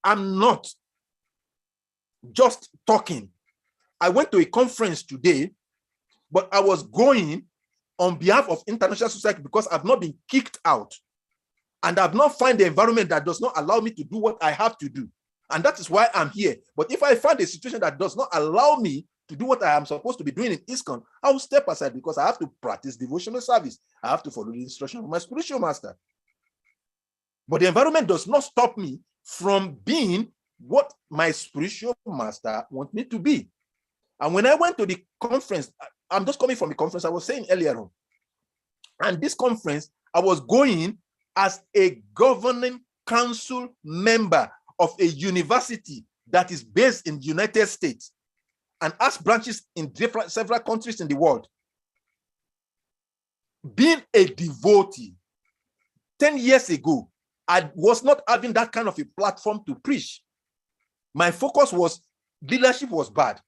I'm not just talking. I went to a conference today, but I was going on behalf of international society because I've not been kicked out. And I've not found the environment that does not allow me to do what I have to do. And that is why I'm here. But if I find a situation that does not allow me to do what I am supposed to be doing in ISKCON, I will step aside because I have to practice devotional service. I have to follow the instruction of my spiritual master. But the environment does not stop me from being what my spiritual master wants me to be. And when I went to the conference, I'm just coming from the conference I was saying earlier on. And this conference, I was going as a governing council member of a university that is based in the United States and has branches in several countries in the world. Being a devotee, 10 years ago, I was not having that kind of a platform to preach. My focus was leadership was bad.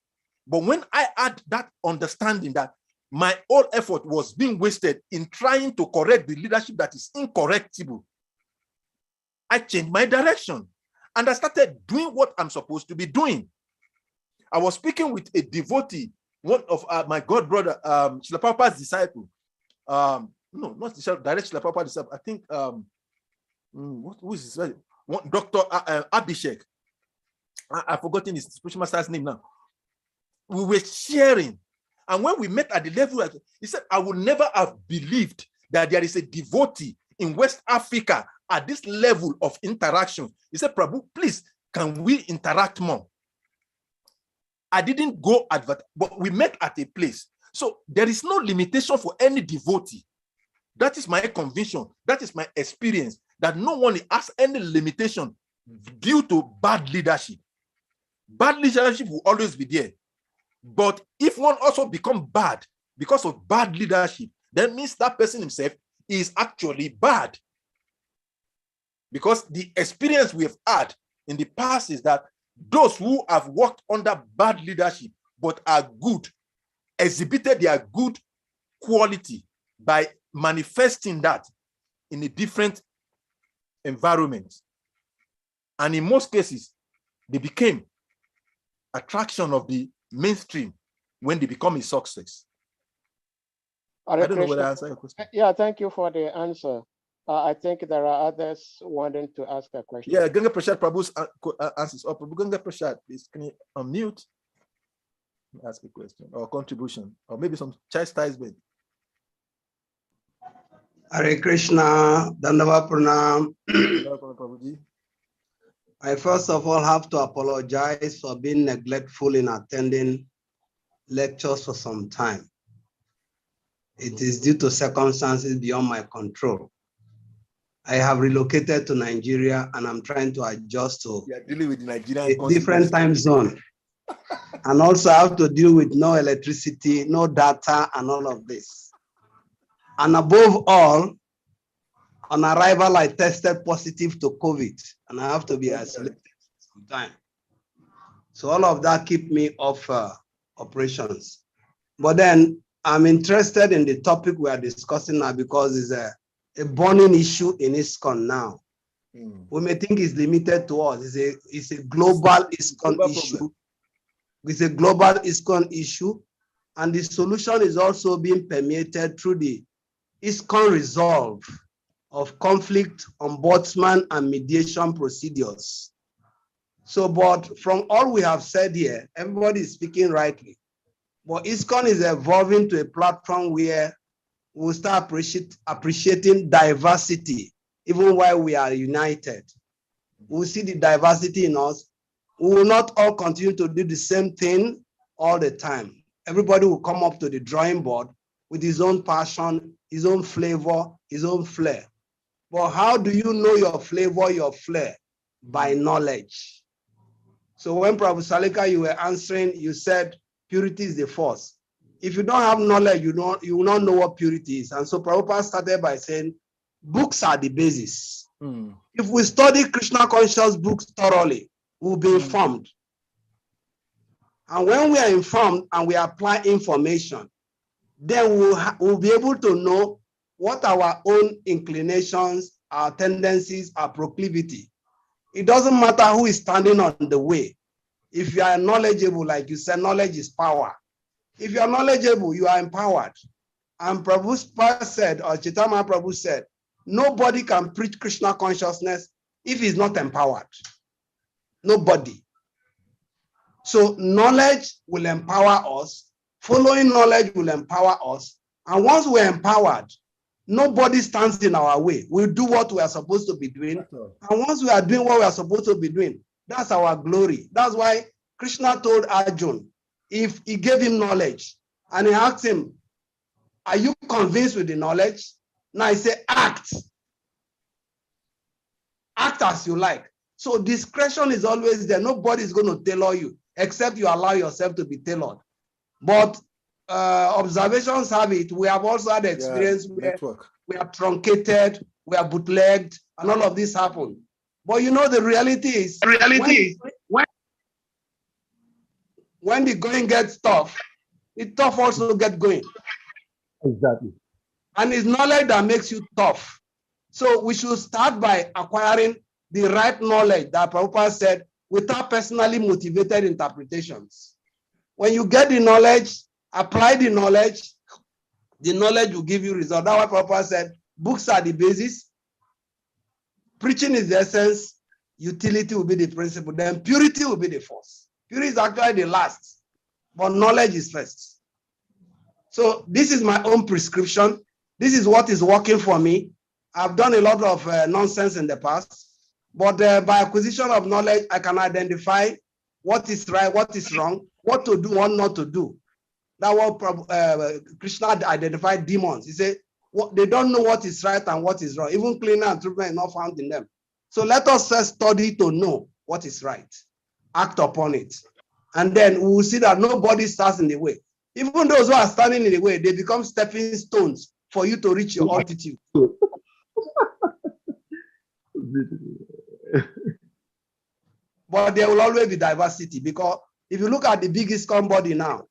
But when I had that understanding that my whole effort was being wasted in trying to correct the leadership that is incorrectible, I changed my direction and I started doing what I'm supposed to be doing. I was speaking with a devotee, one of my god brother, Srila Prabhupada's disciple. No, not direct Srila Prabhupada's disciple. I think, Who is this? Dr. Abhishek. I've forgotten his spiritual master's name now. We were sharing. And when we met at the level, he said, I would never have believed that there is a devotee in West Africa at this level of interaction. He said, Prabhu, please, can we interact more? I didn't go but we met at a place. So there is no limitation for any devotee. That is my conviction. That is my experience, that no one has any limitation due to bad leadership. Bad leadership will always be there. But if one also becomes bad because of bad leadership, that means that person himself is actually bad. Because the experience we have had in the past is that those who have worked under bad leadership but are good, exhibited their good quality by manifesting that in a different environment. And in most cases, they became attraction of the mainstream when they become a success. I don't know whether I answered your question. Yeah, thank you for the answer. I think there are others wanting to ask a question. Yeah, Ganga Prashad Prabhu's answers. Ganga Prashad, please, can you unmute? Ask a question or contribution, or maybe some chastisement. Hare Krishna, Dandava Pranam. I first of all have to apologize for being neglectful in attending lectures for some time. It is due to circumstances beyond my control. I have relocated to Nigeria and I'm trying to adjust to dealing with Nigerian a different time zone. And also I have to deal with no electricity, no data, and all of this. And above all, on arrival, I tested positive to COVID and I have to be isolated for some time. So all of that keep me off operations. But then I'm interested in the topic we are discussing now because it's a burning issue in ISKCON now. We may think it's limited to us. It's a global ISKCON issue. It's a global ISKCON issue. And the solution is also being permeated through the ISKCON resolve of conflict, ombudsman, and mediation procedures. So, but from all we have said here, everybody is speaking rightly. But ISKCON is evolving to a platform where we'll start appreciating diversity, even while we are united. We'll see the diversity in us. We will not all continue to do the same thing all the time. Everybody will come up to the drawing board with his own passion, his own flavor, his own flair. But how do you know your flavor, your flair? By knowledge. So when Prabhu Salika, you were answering, you said purity is the force. If you don't have knowledge, you will not know what purity is. And so Prabhupada started by saying, books are the basis. If we study Krishna conscious books thoroughly, we'll be informed. And when we are informed and we apply information, then we'll be able to know what our own inclinations, our tendencies, our proclivity. It doesn't matter who is standing on the way. If you are knowledgeable, like you said, knowledge is power. If you are knowledgeable, you are empowered. And Prabhupada said, or Chaitanya Prabhu said, nobody can preach Krishna consciousness if he's not empowered. Nobody. So knowledge will empower us. Following knowledge will empower us. And once we're empowered, nobody stands in our way. We'll do what we are supposed to be doing. And once we are doing what we are supposed to be doing, that's our glory. That's why Krishna told Arjuna, if he gave him knowledge and he asked him, are you convinced with the knowledge? Now he said, act. Act as you like. So discretion is always there. Nobody is going to tailor you except you allow yourself to be tailored. But observations have it. We have also had experience where we are truncated, we are bootlegged, and all of this happened. But you know, the reality is, when the going gets tough, the tough also get going. Exactly. And it's knowledge that makes you tough. So we should start by acquiring the right knowledge that Prabhupada said without personally motivated interpretations. When you get the knowledge, apply the knowledge will give you results. That's why Prabhupada said, books are the basis. Preaching is the essence, utility will be the principle, then purity will be the force. Purity is actually the last, but knowledge is first. So this is my own prescription. This is what is working for me. I've done a lot of nonsense in the past, but by acquisition of knowledge, I can identify what is right, what is wrong, what to do, what not to do. That what Krishna identified demons. He said, they don't know what is right and what is wrong. Even cleaner and treatment is not found in them. So let us first study to know what is right, act upon it. And then we will see that nobody stands in the way. Even those who are standing in the way, they become stepping stones for you to reach your altitude. But there will always be diversity, because if you look at the biggest body now,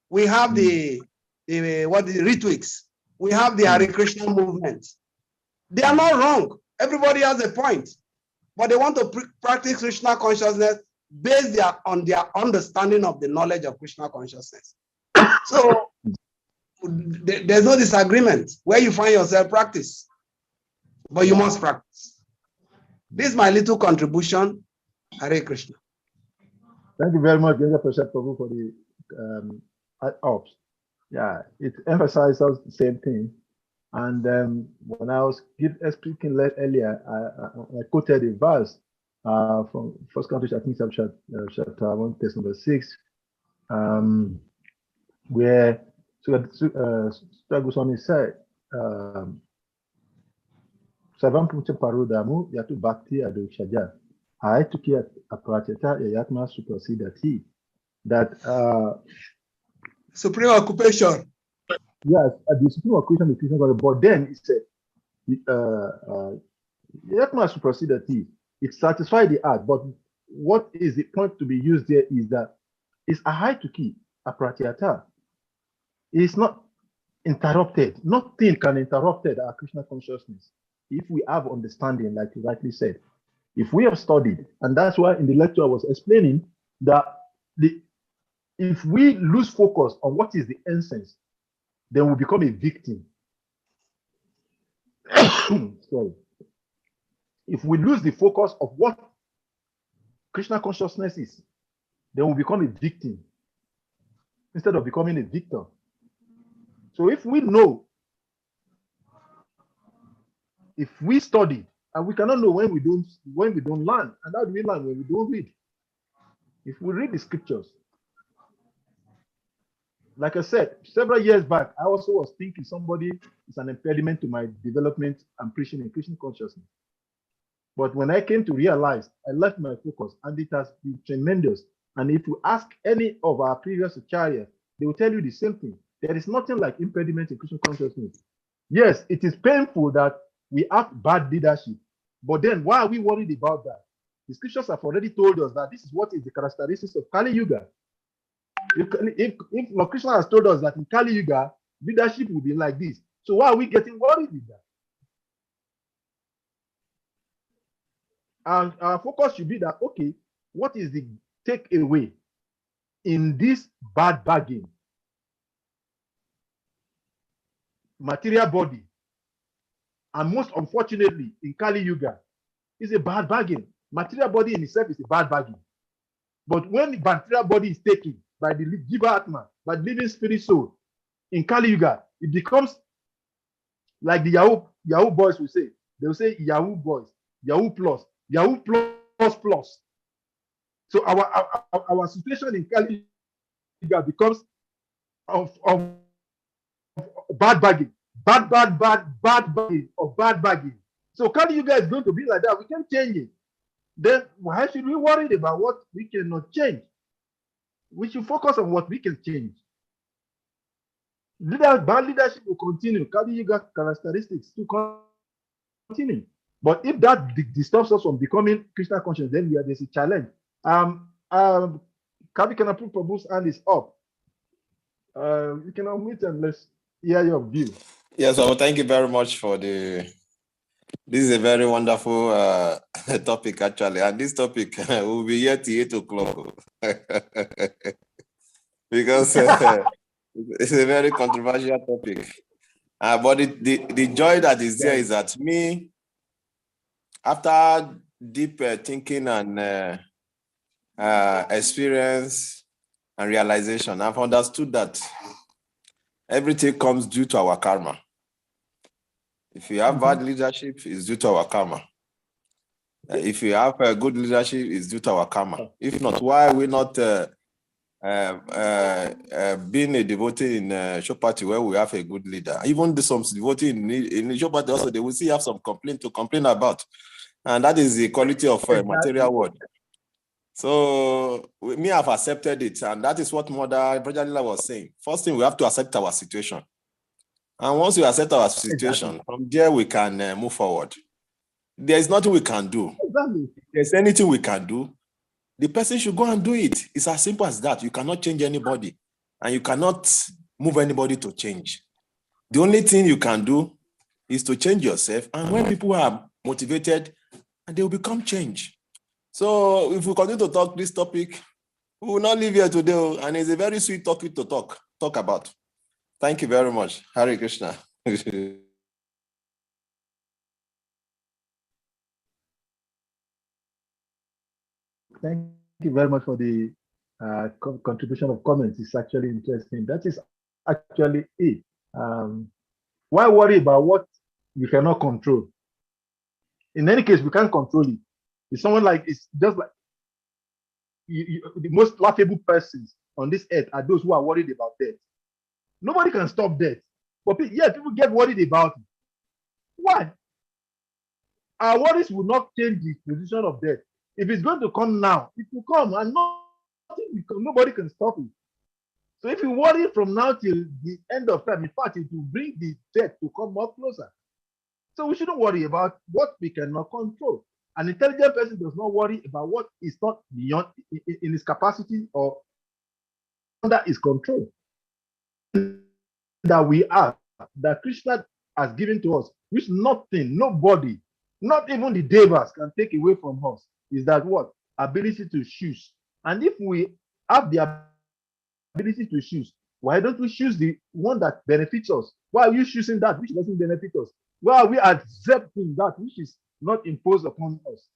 we have the Ritwiks, we have the Hare Krishna movement. They are not wrong. Everybody has a point, but they want to practice Krishna consciousness based on their understanding of the knowledge of Krishna consciousness. So there's no disagreement. Where you find yourself, practice, but you must practice. This is my little contribution. Hare Krishna. Thank you very much, Professor Prabhu, for the ops. Yeah, it emphasizes the same thing. And when I was speaking earlier, I quoted a verse from First Corinthians, I think chapter 1, text number 6, where Goswami said, Savam Pucha Parudamu Yatu Bhakti Adu Shaja. I took it Aprateta Yatma Suprasidati. That supreme occupation. Yes, the supreme occupation is Krishna, but then it said Yatma Suprasidati. It satisfies the art, but what is the point to be used there is that it's a high to key, Apratyata. It's not interrupted. Nothing can interrupt our Krishna consciousness if we have understanding, like you rightly said. If we have studied, and that's why in the lecture I was explaining that if we lose focus on what is the essence, then we become a victim. Sorry. If we lose the focus of what Krishna consciousness is, then we become a victim instead of becoming a victor. So if we know, if we study, and we cannot know when we don't learn, and how do we learn? When we don't read. If we read the scriptures, like I said, several years back, I also was thinking somebody is an impediment to my development and preaching in Christian consciousness. But when I came to realize, I left my focus, and it has been tremendous. And if you ask any of our previous acharyas, they will tell you the same thing. There is nothing like impediment in Christian consciousness. Yes, it is painful that we have bad leadership, but then why are we worried about that? The scriptures have already told us that this is what is the characteristics of Kali Yuga. If Lord Krishna has told us that in Kali Yuga, leadership will be like this, so why are we getting worried with that? And our focus should be that, okay, what is the takeaway in this bad bargain? Material body, and most unfortunately in Kali Yuga, is a bad bargain. Material body in itself is a bad bargain. But when the material body is taken by the Jiva Atma, by the living spirit soul, in Kali Yuga, it becomes like the Yahoo boys will say. They will say Yahoo boys, Yahoo plus plus. So our situation in Kali Yuga becomes of bad bagging, bad bagging, or bad bagging. So Kali Yuga is going to be like that. We can change it. Then why should we worry about what we cannot change? We should focus on what we can change. Bad leadership will continue. Kali Yuga characteristics to continue. But if that disturbs us from becoming Krishna conscious, then there's a challenge. Kavi, can I put Prabhu's hand is up? You can unmute and let's hear your view. Yes, well, thank you very much for this is a very wonderful topic, actually. And this topic will be here till 8 o'clock. Because it's a very controversial topic. But the joy that is there is that after deep thinking and experience and realization, I've understood that everything comes due to our karma. If you have bad leadership, it's due to our karma. If you have good leadership, it's due to our karma. If not, why are we not being a devotee in Shopati where we have a good leader? Even some devotee in Shopati also, they will still have some complaint to complain about. And that is the quality of material world. So me, I've accepted it. And that is what Mother Brother was saying. First thing, we have to accept our situation. And once we accept our situation, from there we can move forward. There's nothing we can do. If there's anything we can do, the person should go and do it. It's as simple as that. You cannot change anybody, and you cannot move anybody to change. The only thing you can do is to change yourself. And when people are motivated, and they will become change. So if we continue to talk this topic, we will not leave here today. And it's a very sweet topic to talk about. Thank you very much. Hare Krishna. Thank you very much for the contribution of comments. It's actually interesting. That is actually it. Why worry about what we cannot control? In any case, we can't control it. It's someone like, it's just like the most laughable persons on this earth are those who are worried about death. Nobody can stop death. But yeah, people get worried about it. Why? Our worries will not change the position of death. If it's going to come now, it will come, and nobody can stop it. So if you worry from now till the end of time, in fact, it will bring the death to come more closer. So we shouldn't worry about what we cannot control. An intelligent person does not worry about what is not beyond in his capacity or under his control. That we are, that Krishna has given to us, which nothing, nobody, not even the devas can take away from us, is that what? Ability to choose. And if we have the ability to choose, why don't we choose the one that benefits us? Why are you choosing that which doesn't benefit us? Why are we accepting that which is not imposed upon us?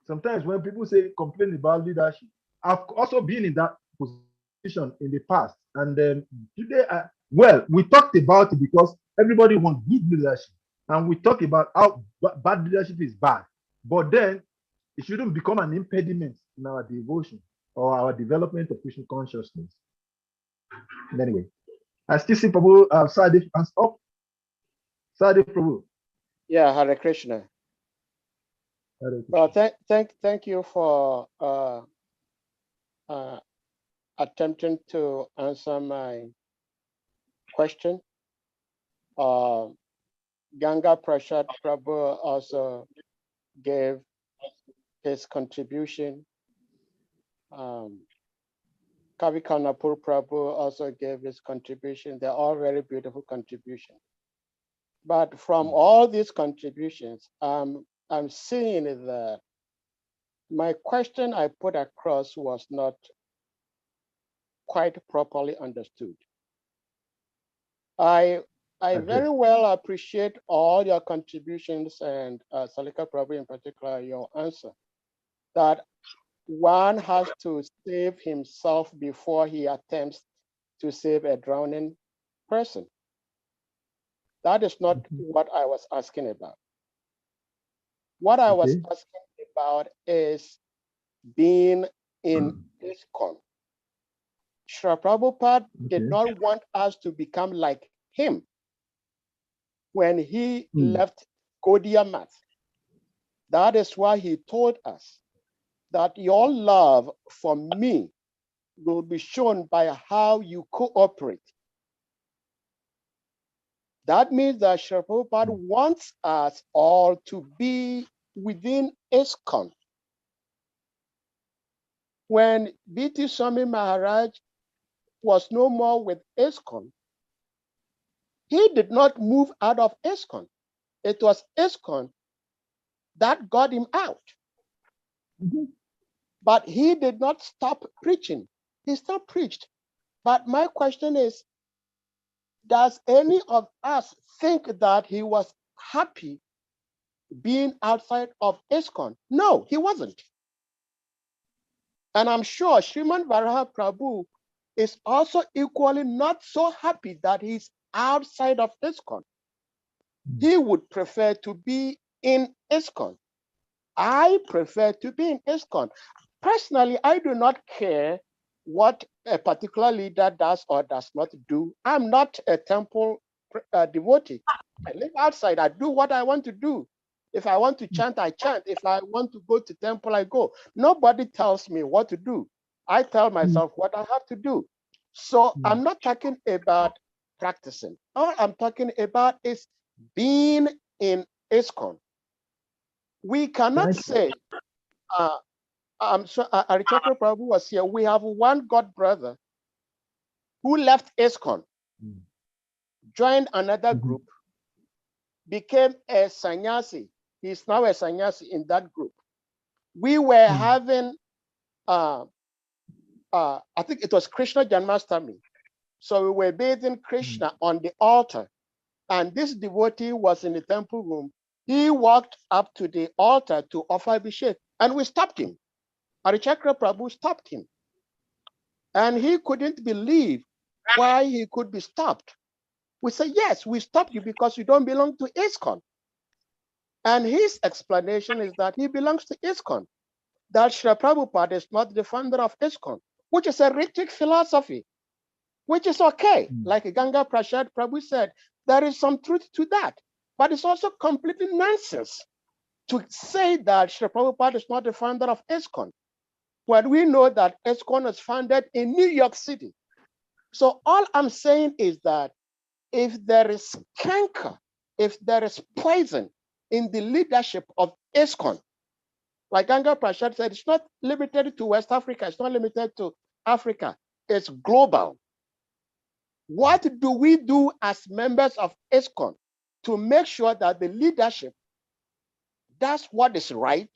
Sometimes when people say complain about leadership, I've also been in that position in the past. And then today, well, we talked about it because everybody wants good leadership. And we talk about how bad leadership is bad. But then it shouldn't become an impediment in our devotion or our development of Krishna consciousness. And anyway, I still see Prabhu Sadif hands up. Sadif Prabhu. Yeah, Hare Krishna. Well, thank you for attempting to answer my question. Ganga Prasad Prabhu also gave his contribution. Kavi Kanapur Prabhu also gave his contribution. They're all very beautiful contributions. But from all these contributions, I'm seeing that my question I put across was not quite properly understood. I very well appreciate all your contributions and Salika Prabhu in particular, your answer, that one has to save himself before he attempts to save a drowning person. That is not what I was asking about. What I was asking about is being in ISKCON. Srila Prabhupada did not want us to become like him when he left Gaudiya Math. That is why he told us that your love for me will be shown by how you cooperate. That means that Srila Prabhupada wants us all to be within ISKCON. When B.T. Swami Maharaj was no more with ISKCON, he did not move out of ISKCON. It was ISKCON that got him out. But he did not stop preaching. He still preached. But my question is, does any of us think that he was happy being outside of ISKCON? No, he wasn't. And I'm sure Sriman Varaha Prabhu is also equally not so happy that he's outside of ISKCON. He would prefer to be in ISKCON. I prefer to be in ISKCON. Personally, I do not care what a particular leader does or does not do. I'm not a temple devotee. I live outside. I do what I want to do. If I want to chant, I chant. If I want to go to temple, I go. Nobody tells me what to do. I tell myself what I have to do. So I'm not talking about practicing. All I'm talking about is being in ISKCON. We cannot say, Arichakra Prabhu was here. We have one God brother who left ISKCON, joined another group, became a sannyasi. He's now a sannyasi in that group. We were having, I think it was Krishna Janmashtami. So we were bathing Krishna on the altar. And this devotee was in the temple room. He walked up to the altar to offer Abhishek, and we stopped him. Arichakra Prabhu stopped him. And he couldn't believe why he could be stopped. We said, yes, we stopped you because you don't belong to ISKCON. And his explanation is that he belongs to ISKCON, that Srila Prabhupada is not the founder of ISKCON, which is a rhetoric philosophy, which is okay. Like Ganga Prasad Prabhu said, there is some truth to that, but it's also completely nonsense to say that Srila Prabhupada is not the founder of ISKCON, when we know that ISKCON was founded in New York City. So all I'm saying is that if there is canker, if there is poison in the leadership of ISKCON, like Ganga Prasad said, it's not limited to West Africa, it's not limited to Africa, it's global. What do we do as members of ISKCON to make sure that the leadership does what is right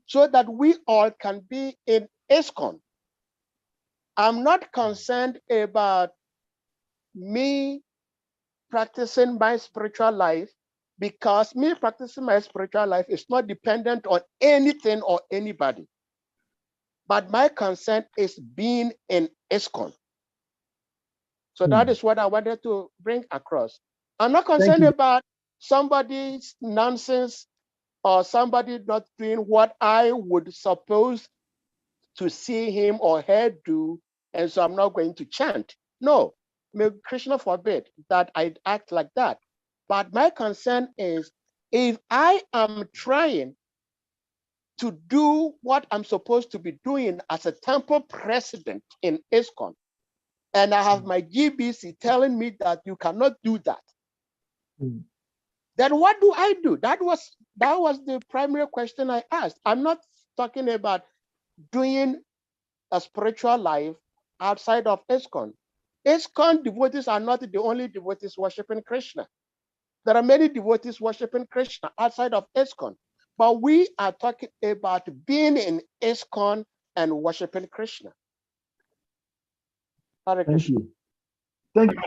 so that we all can be in ISKCON? I'm not concerned about me practicing my spiritual life, because me practicing my spiritual life is not dependent on anything or anybody. But my concern is being in ISKCON. So that is what I wanted to bring across. I'm not concerned about somebody's nonsense or somebody not doing what I would suppose to see him or her do, and so I'm not going to chant. No, may Krishna forbid that I act like that. But my concern is, if I am trying to do what I'm supposed to be doing as a temple president in ISKCON, and I have my GBC telling me that you cannot do that, then what do I do? That was the primary question I asked. I'm not talking about doing a spiritual life outside of ISKCON. ISKCON devotees are not the only devotees worshiping Krishna. There are many devotees worshiping Krishna outside of ISKCON, but we are talking about being in ISKCON and worshiping Krishna. Hare Krishna. Thank you.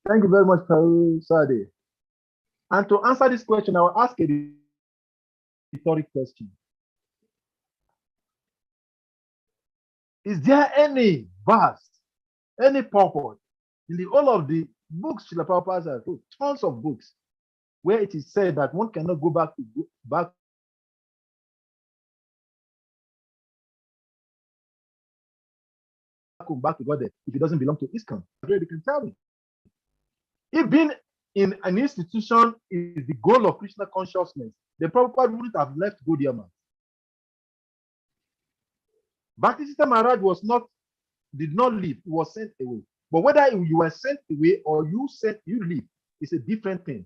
Thank you very much, Prabhu Sade. And to answer this question, I will ask a rhetoric question. Is there any verse, any purport in the whole of the books Srila Prabhupada has wrote, tons of books, where it is said that one cannot go back to God if it doesn't belong to ISKCON? You can tell me. If being in an institution is the goal of Krishna consciousness, the Prabhupada wouldn't have left Gaudiya. Bhaktisiddhanta Maharaj did not leave, he was sent away. But whether you were sent away or you leave, is a different thing.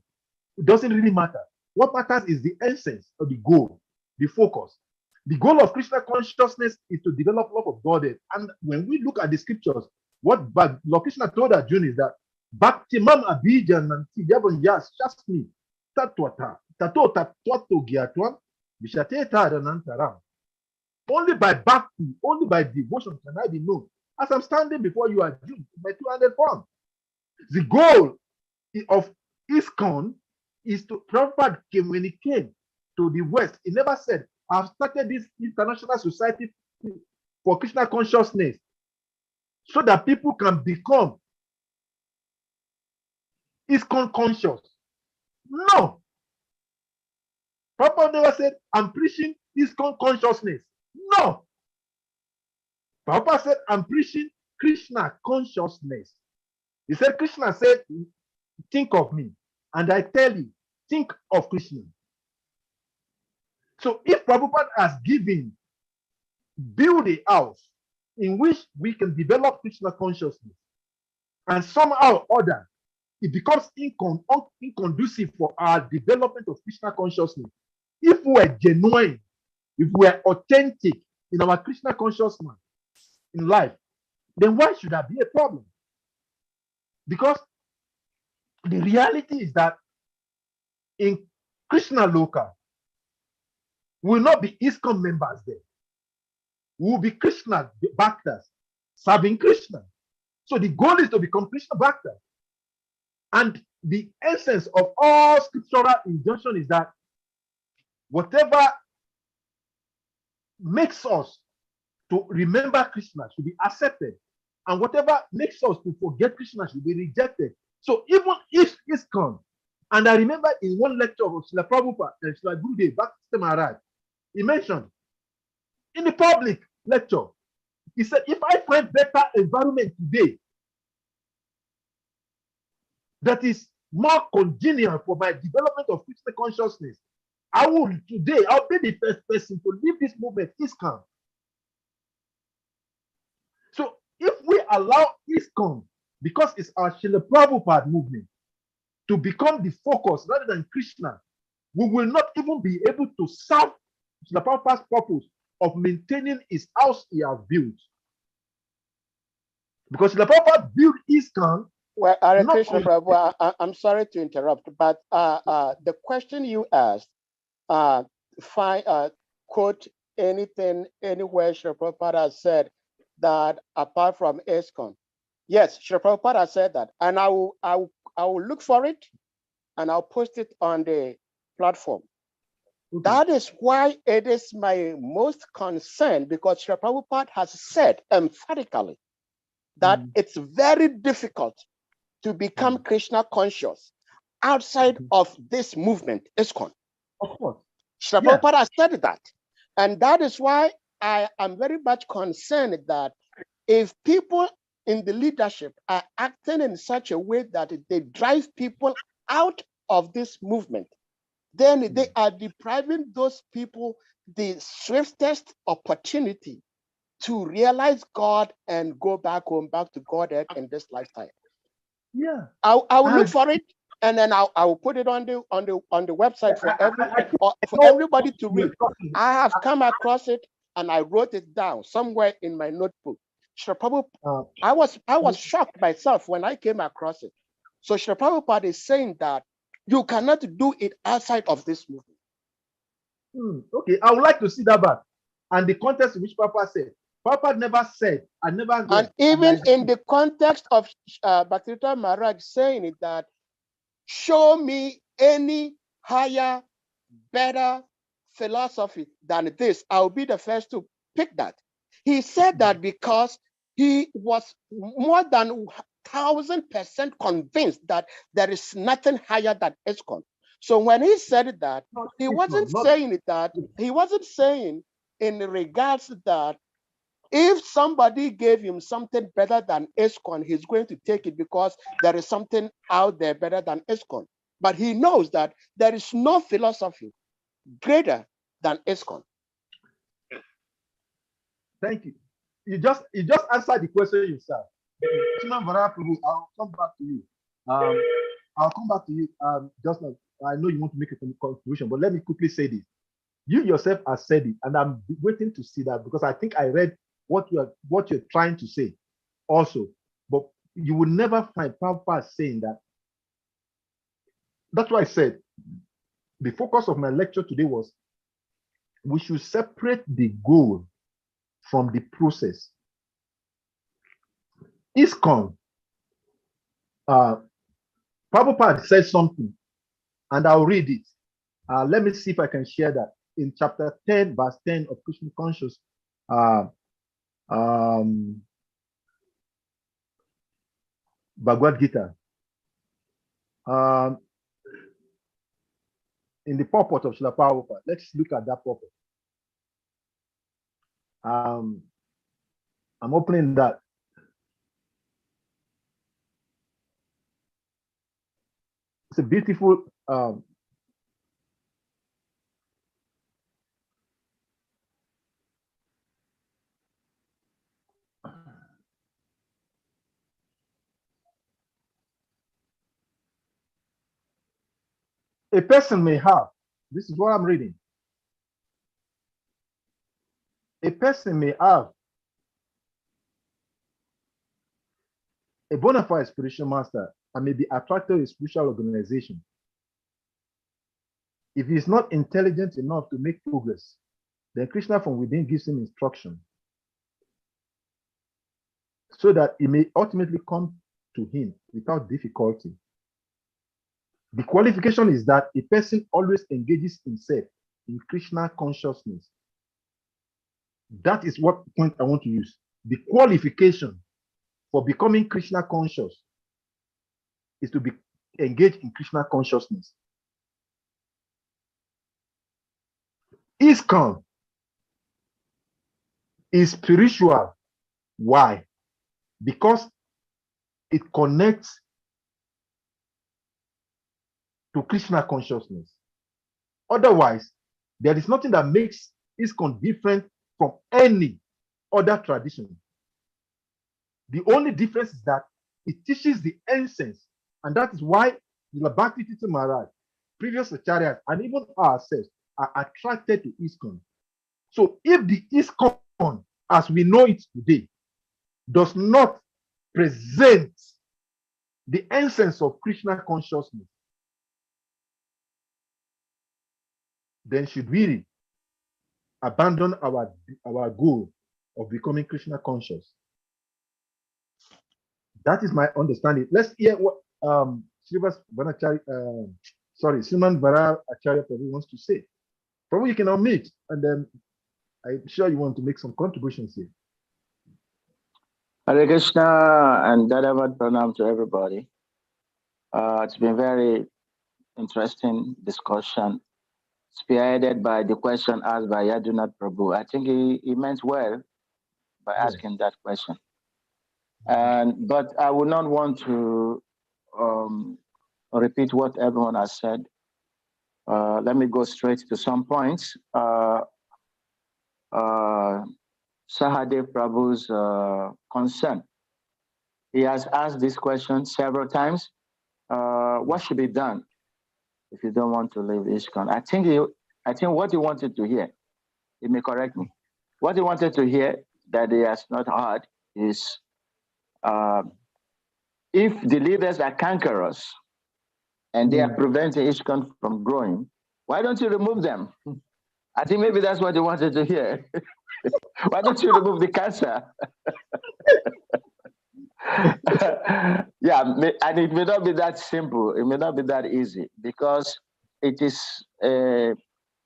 It doesn't really matter. What matters is the essence of the goal, the focus. The goal of Krishna consciousness is to develop love of Godhead. And when we look at the scriptures, what Lord Krishna told Arjuna is that Bhaktimam Abhijananti Yas Shasmi Tatwata Tato Tatwato Gyatwam Vishateta Ranantaram. Only by bhakti, only by devotion can I be known. As I'm standing before you, Arjuna, in my two-handed form. The goal of ISKCON is to Prabhupada came when he came. to the West. He never said, I've started this international society for Krishna consciousness so that people can become ISKCON conscious. No. Prabhupada never said, I'm preaching ISKCON consciousness. No. Prabhupada said, I'm preaching Krishna consciousness. He said, Krishna said, think of me. And I tell you, think of Krishna. So if Prabhupada has build a house in which we can develop Krishna consciousness, and somehow or other, it becomes inconducive for our development of Krishna consciousness. If we are genuine, if we are authentic in our Krishna consciousness in life, then why should that be a problem? Because the reality is that in Krishna Loka, we will not be ISKCON members there. We will be Krishna Bhaktas serving Krishna. So the goal is to become Krishna Bhakta. And the essence of all scriptural injunction is that whatever makes us to remember Krishna should be accepted. And whatever makes us to forget Krishna should be rejected. So even if ISKCON, and I remember in one lecture of Srila Prabhupada and Srila Gurudev Bhakti Maharaj, he mentioned in the public lecture, he said, if I find better environment today that is more congenial for my development of Krishna consciousness, I'll be the first person to leave this movement, ISKCON. So if we allow ISKCON, because it's our Srila Prabhupada movement, to become the focus rather than Krishna, we will not even be able to serve Srila Prabhupada's purpose of maintaining his house he has built. Because Srila Prabhupada built ISKCON. Well, Hare Krishna, Prabhu, I'm sorry to interrupt, but the question you asked, quote anything, anywhere Srila Prabhupada said that apart from ISKCON. Yes, Srila Prabhupada said that, and I will look for it, and I'll post it on the platform. Okay. That is why it is my most concern, because Srila Prabhupada has said emphatically that it's very difficult to become Krishna conscious outside of this movement, ISKCON. Of course. Srila Prabhupada has said that. And that is why I am very much concerned that if people in the leadership are acting in such a way that they drive people out of this movement, then they are depriving those people the swiftest opportunity to realize God and go back home, back to Godhead in this lifetime. Yeah, I will look for it, and then I will put it on the website for everybody to read. I have come across it and I wrote it down somewhere in my notebook. I was shocked myself when I came across it. So Srila Prabhupada is saying that you cannot do it outside of this movement. Okay, I would like to see that back. And the context in which Papa said. Papa never said, I never. And even in the context of Bhaktivedanta Maharaj saying it, that show me any higher, better philosophy than this, I'll be the first to pick that. He said that because he was more than 1000% convinced that there is nothing higher than ISKCON. So when he said that, he wasn't saying in regards that if somebody gave him something better than ISKCON, he's going to take it because there is something out there better than ISKCON. But he knows that there is no philosophy greater than ISKCON. Thank you. You just answered the question yourself. I'll come back to you. I'll come back to you. Just like I know you want to make a conclusion, but let me quickly say this. You yourself have said it, and I'm waiting to see that because I think I read what you're trying to say also, but you will never find Prabhupada saying that. That's why I said the focus of my lecture today was we should separate the goal from the process. ISKCON, Prabhupada said something, and I'll read it. Let me see if I can share that. In chapter 10, verse 10 of Krishna Conscious, Bhagavad Gita, in the purport of Srila Prabhupada. Let's look at that purport. I'm opening that. It's a beautiful a person may have, this is what I'm reading. A person may have a bona fide spiritual master and may be attracted to a spiritual organization. If he is not intelligent enough to make progress, then Krishna from within gives him instruction so that he may ultimately come to him without difficulty. The qualification is that a person always engages himself in Krishna consciousness. That is what point I want to use. The qualification for becoming Krishna conscious is to be engaged in Krishna consciousness. ISKCON is spiritual. Why? Because it connects to Krishna consciousness. Otherwise, there is nothing that makes ISKCON different from any other tradition. The only difference is that it teaches the essence, and that is why the Bhakti Tita Maharaj, previous acharyas, and even ourselves are attracted to ISKCON. So if the ISKCON, as we know it today, does not present the essence of Krishna consciousness, then should we abandon our goal of becoming Krishna conscious? That is my understanding. Let's hear what Sriman Vara Acharya Prabhu wants to say. Prabhu, you can unmute, and then I'm sure you want to make some contributions here. Hare Krishna and Dadavad Pranam to everybody. It's been very interesting discussion, spearheaded by the question asked by Yadunath Prabhu. I think he meant well by asking that question. But I would not want to repeat what everyone has said. Let me go straight to some points. Sahadev Prabhu's concern. He has asked this question several times. What should be done if you don't want to leave ISKCON? I think what he wanted to hear, he may correct me. What he wanted to hear that he has not heard is if the leaders are cankerous and they are preventing ISKCON from growing, why don't you remove them? I think maybe that's what he wanted to hear. Why don't you remove the cancer? Yeah, and it may not be that simple. It may not be that easy because it is a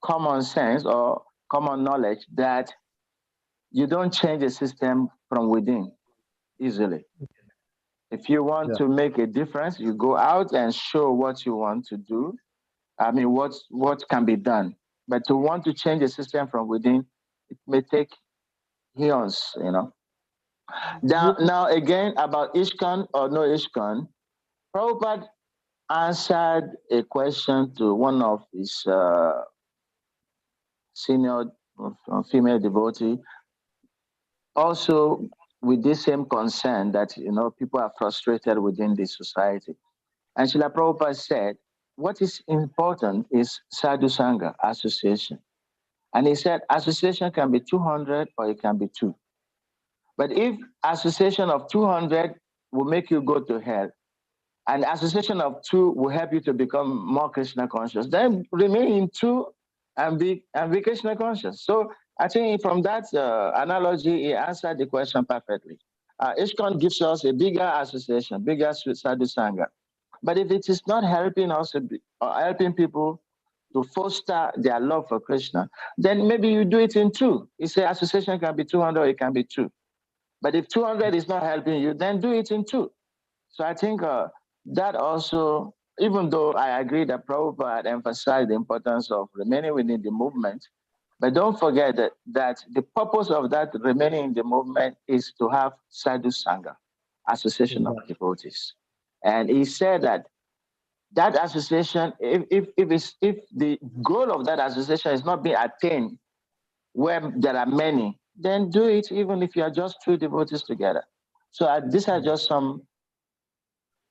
common sense or common knowledge that you don't change a system from within easily. If you want to make a difference, you go out and show what you want to do. I mean, what can be done. But to want to change a system from within, it may take eons, you know. Now again, about ISKCON or no ISKCON, Prabhupada answered a question to one of his senior female devotee, also with this same concern that, you know, people are frustrated within the society. And Srila Prabhupada said, what is important is Sadhu Sangha, association. And he said, association can be 200 or it can be 2. But if association of 200 will make you go to hell, and association of 2 will help you to become more Krishna conscious, then remain in 2 and be Krishna conscious. So I think from that analogy, he answered the question perfectly. ISKCON gives us a bigger association, bigger Sadhu Sangha. But if it is not helping us or helping people to foster their love for Krishna, then maybe you do it in two. You say association can be 200, it can be 2. But if 200 is not helping you, then do it in 2. So I think that also, even though I agree that Prabhupada emphasized the importance of remaining within the movement, but don't forget that the purpose of that remaining in the movement is to have sadhu sangha, association of devotees. And he said that association, if the goal of that association is not being attained where there are many, then do it even if you are just 2 devotees together. So these are just some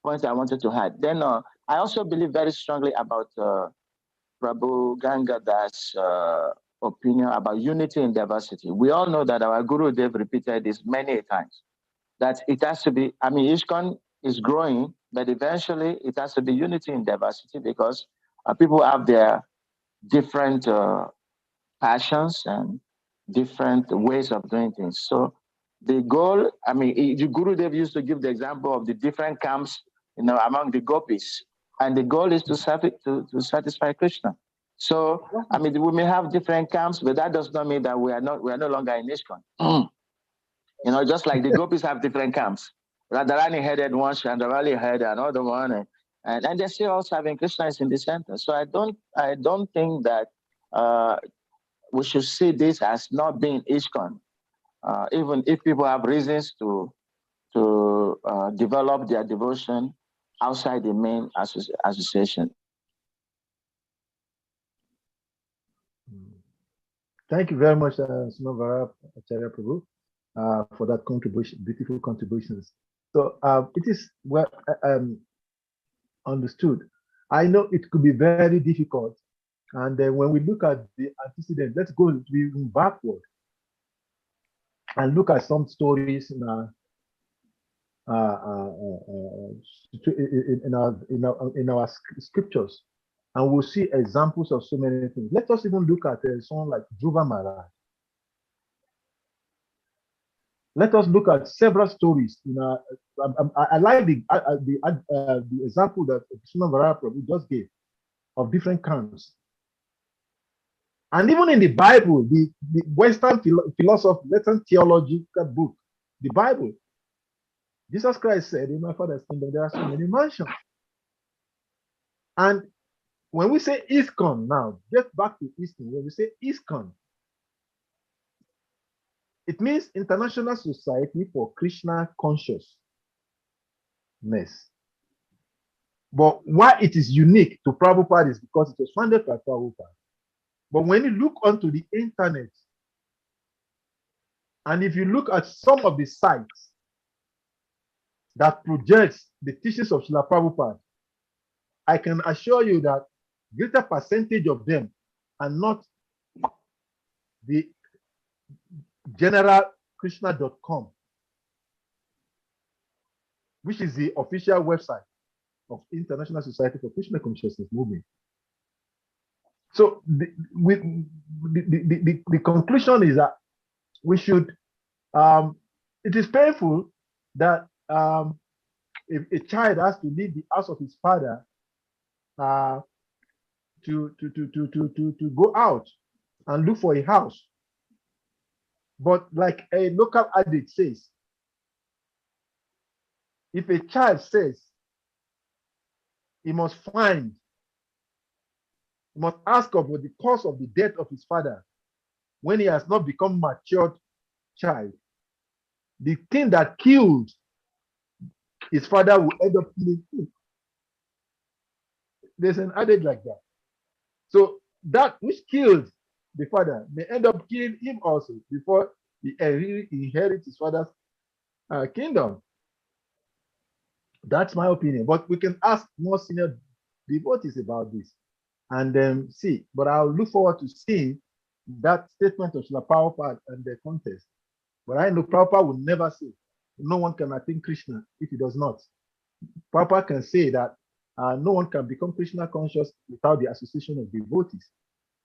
points I wanted to add. Then I also believe very strongly about Prabhu Gangadhar's opinion about unity in diversity. We all know that our Guru Dev repeated this many times, that it has to be, I mean, ISKCON is growing, but eventually it has to be unity in diversity because people have their different passions and different ways of doing things. So the goal, I mean, the Guru Dev used to give the example of the different camps, among the gopis, and the goal is to satisfy Krishna. So, I mean, we may have different camps, but that does not mean that we are no longer in ISKCON. Just like the gopis have different camps. Radharani headed one, Chandravali headed another one, and they're still all serving Krishna is in the center. So I don't think that we should see this as not being ISKCON, even if people have reasons to develop their devotion outside the main association. Thank you very much, Sunovara Acharya Prabhu, for that contribution, beautiful contributions. So it is well understood. I know it could be very difficult. And then when we look at the antecedent, let's go backward and look at some stories in our scriptures, and we'll see examples of so many things. Let us even look at someone like Dhruva Maharaj. Let us look at several stories. I like the example that Sunovara Prabhu just gave of different camps. And even in the Bible, the Western philosophy, Western theological book, the Bible, Jesus Christ said, in my Father's kingdom, there are so many mansions. And when we say ISKCON now, get back to ISKCON, when we say ISKCON, it means International Society for Krishna Consciousness. But why it is unique to Prabhupada is because it was founded by Prabhupada. But when you look onto the internet, and if you look at some of the sites that projects the teachings of Srila Prabhupada, I can assure you that greater percentage of them are not the general Krishna.com, which is the official website of International Society for Krishna Consciousness Movement. So the conclusion is that we should, it is painful that if a child has to leave the house of his father to go out and look for a house. But like a local adage says, if a child says he must ask of the cause of the death of his father when he has not become matured child, the thing that killed his father will end up killing him. There's an adage like that. So that which killed the father may end up killing him also before he inherits his father's kingdom. That's my opinion. But we can ask more senior devotees about this and then see. But I'll look forward to seeing that statement of Srila Prabhupada and the contest. But I know Prabhupada will never say, no one can attain Krishna if he does not. Prabhupada can say that no one can become Krishna conscious without the association of devotees.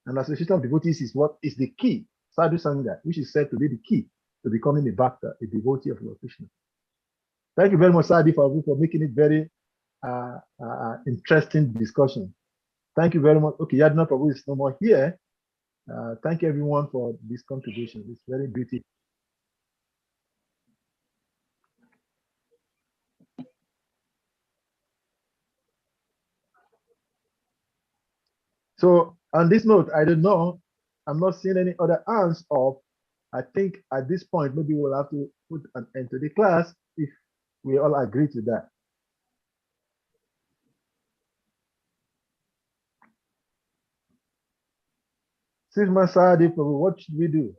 And association of devotees is what is the key, sadhu sangha, which is said to be the key to becoming a bhakta, a devotee of Lord Krishna. Thank you very much, Sadi, for making it very interesting discussion. Thank you very much. Okay, Yadna Prabhu is no more here. Thank you everyone for this contribution. It's very beautiful. So on this note, I don't know. I'm not seeing any other hands up. I think at this point, maybe we'll have to put an end to the class if we all agree to that. Sigma Sadi, what should we do?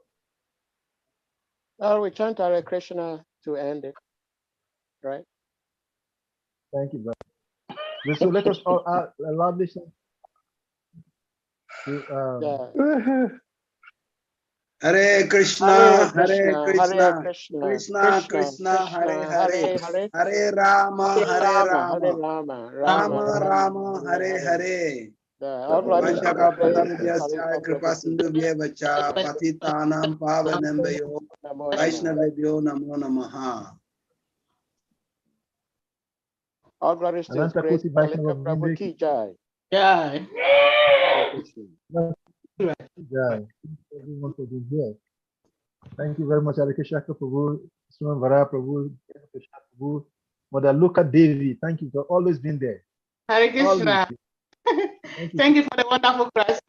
I'll return to Hare Krishna to end it, right? Thank you, brother. So let us all allow this to Hare Krishna, Hare Krishna, Krishna Krishna, Hare Hare, Hare Rama, Hare Rama, Rama Rama, Hare Hare. Vanchakapalabhyascha kripasindubhya vacha patitanam pavanebhyo Vaishnavebhyo namo namaha. All glories to His grace. Salika Prabhu ki jai. Jai. Everyone for being here. Thank you very much, Alikesha Prabhu, Sriman Vara Prabhu, Prabhu, Mother Luka Devi. Thank you for always being there. Hare Krishna. Thank you for the wonderful class.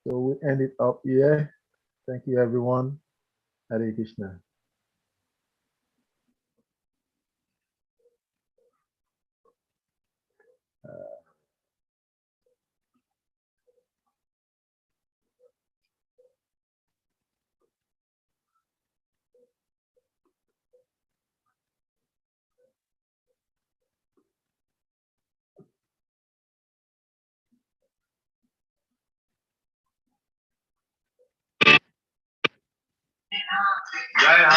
So we end it up here. Thank you, everyone. Hare Krishna. Jai Hare.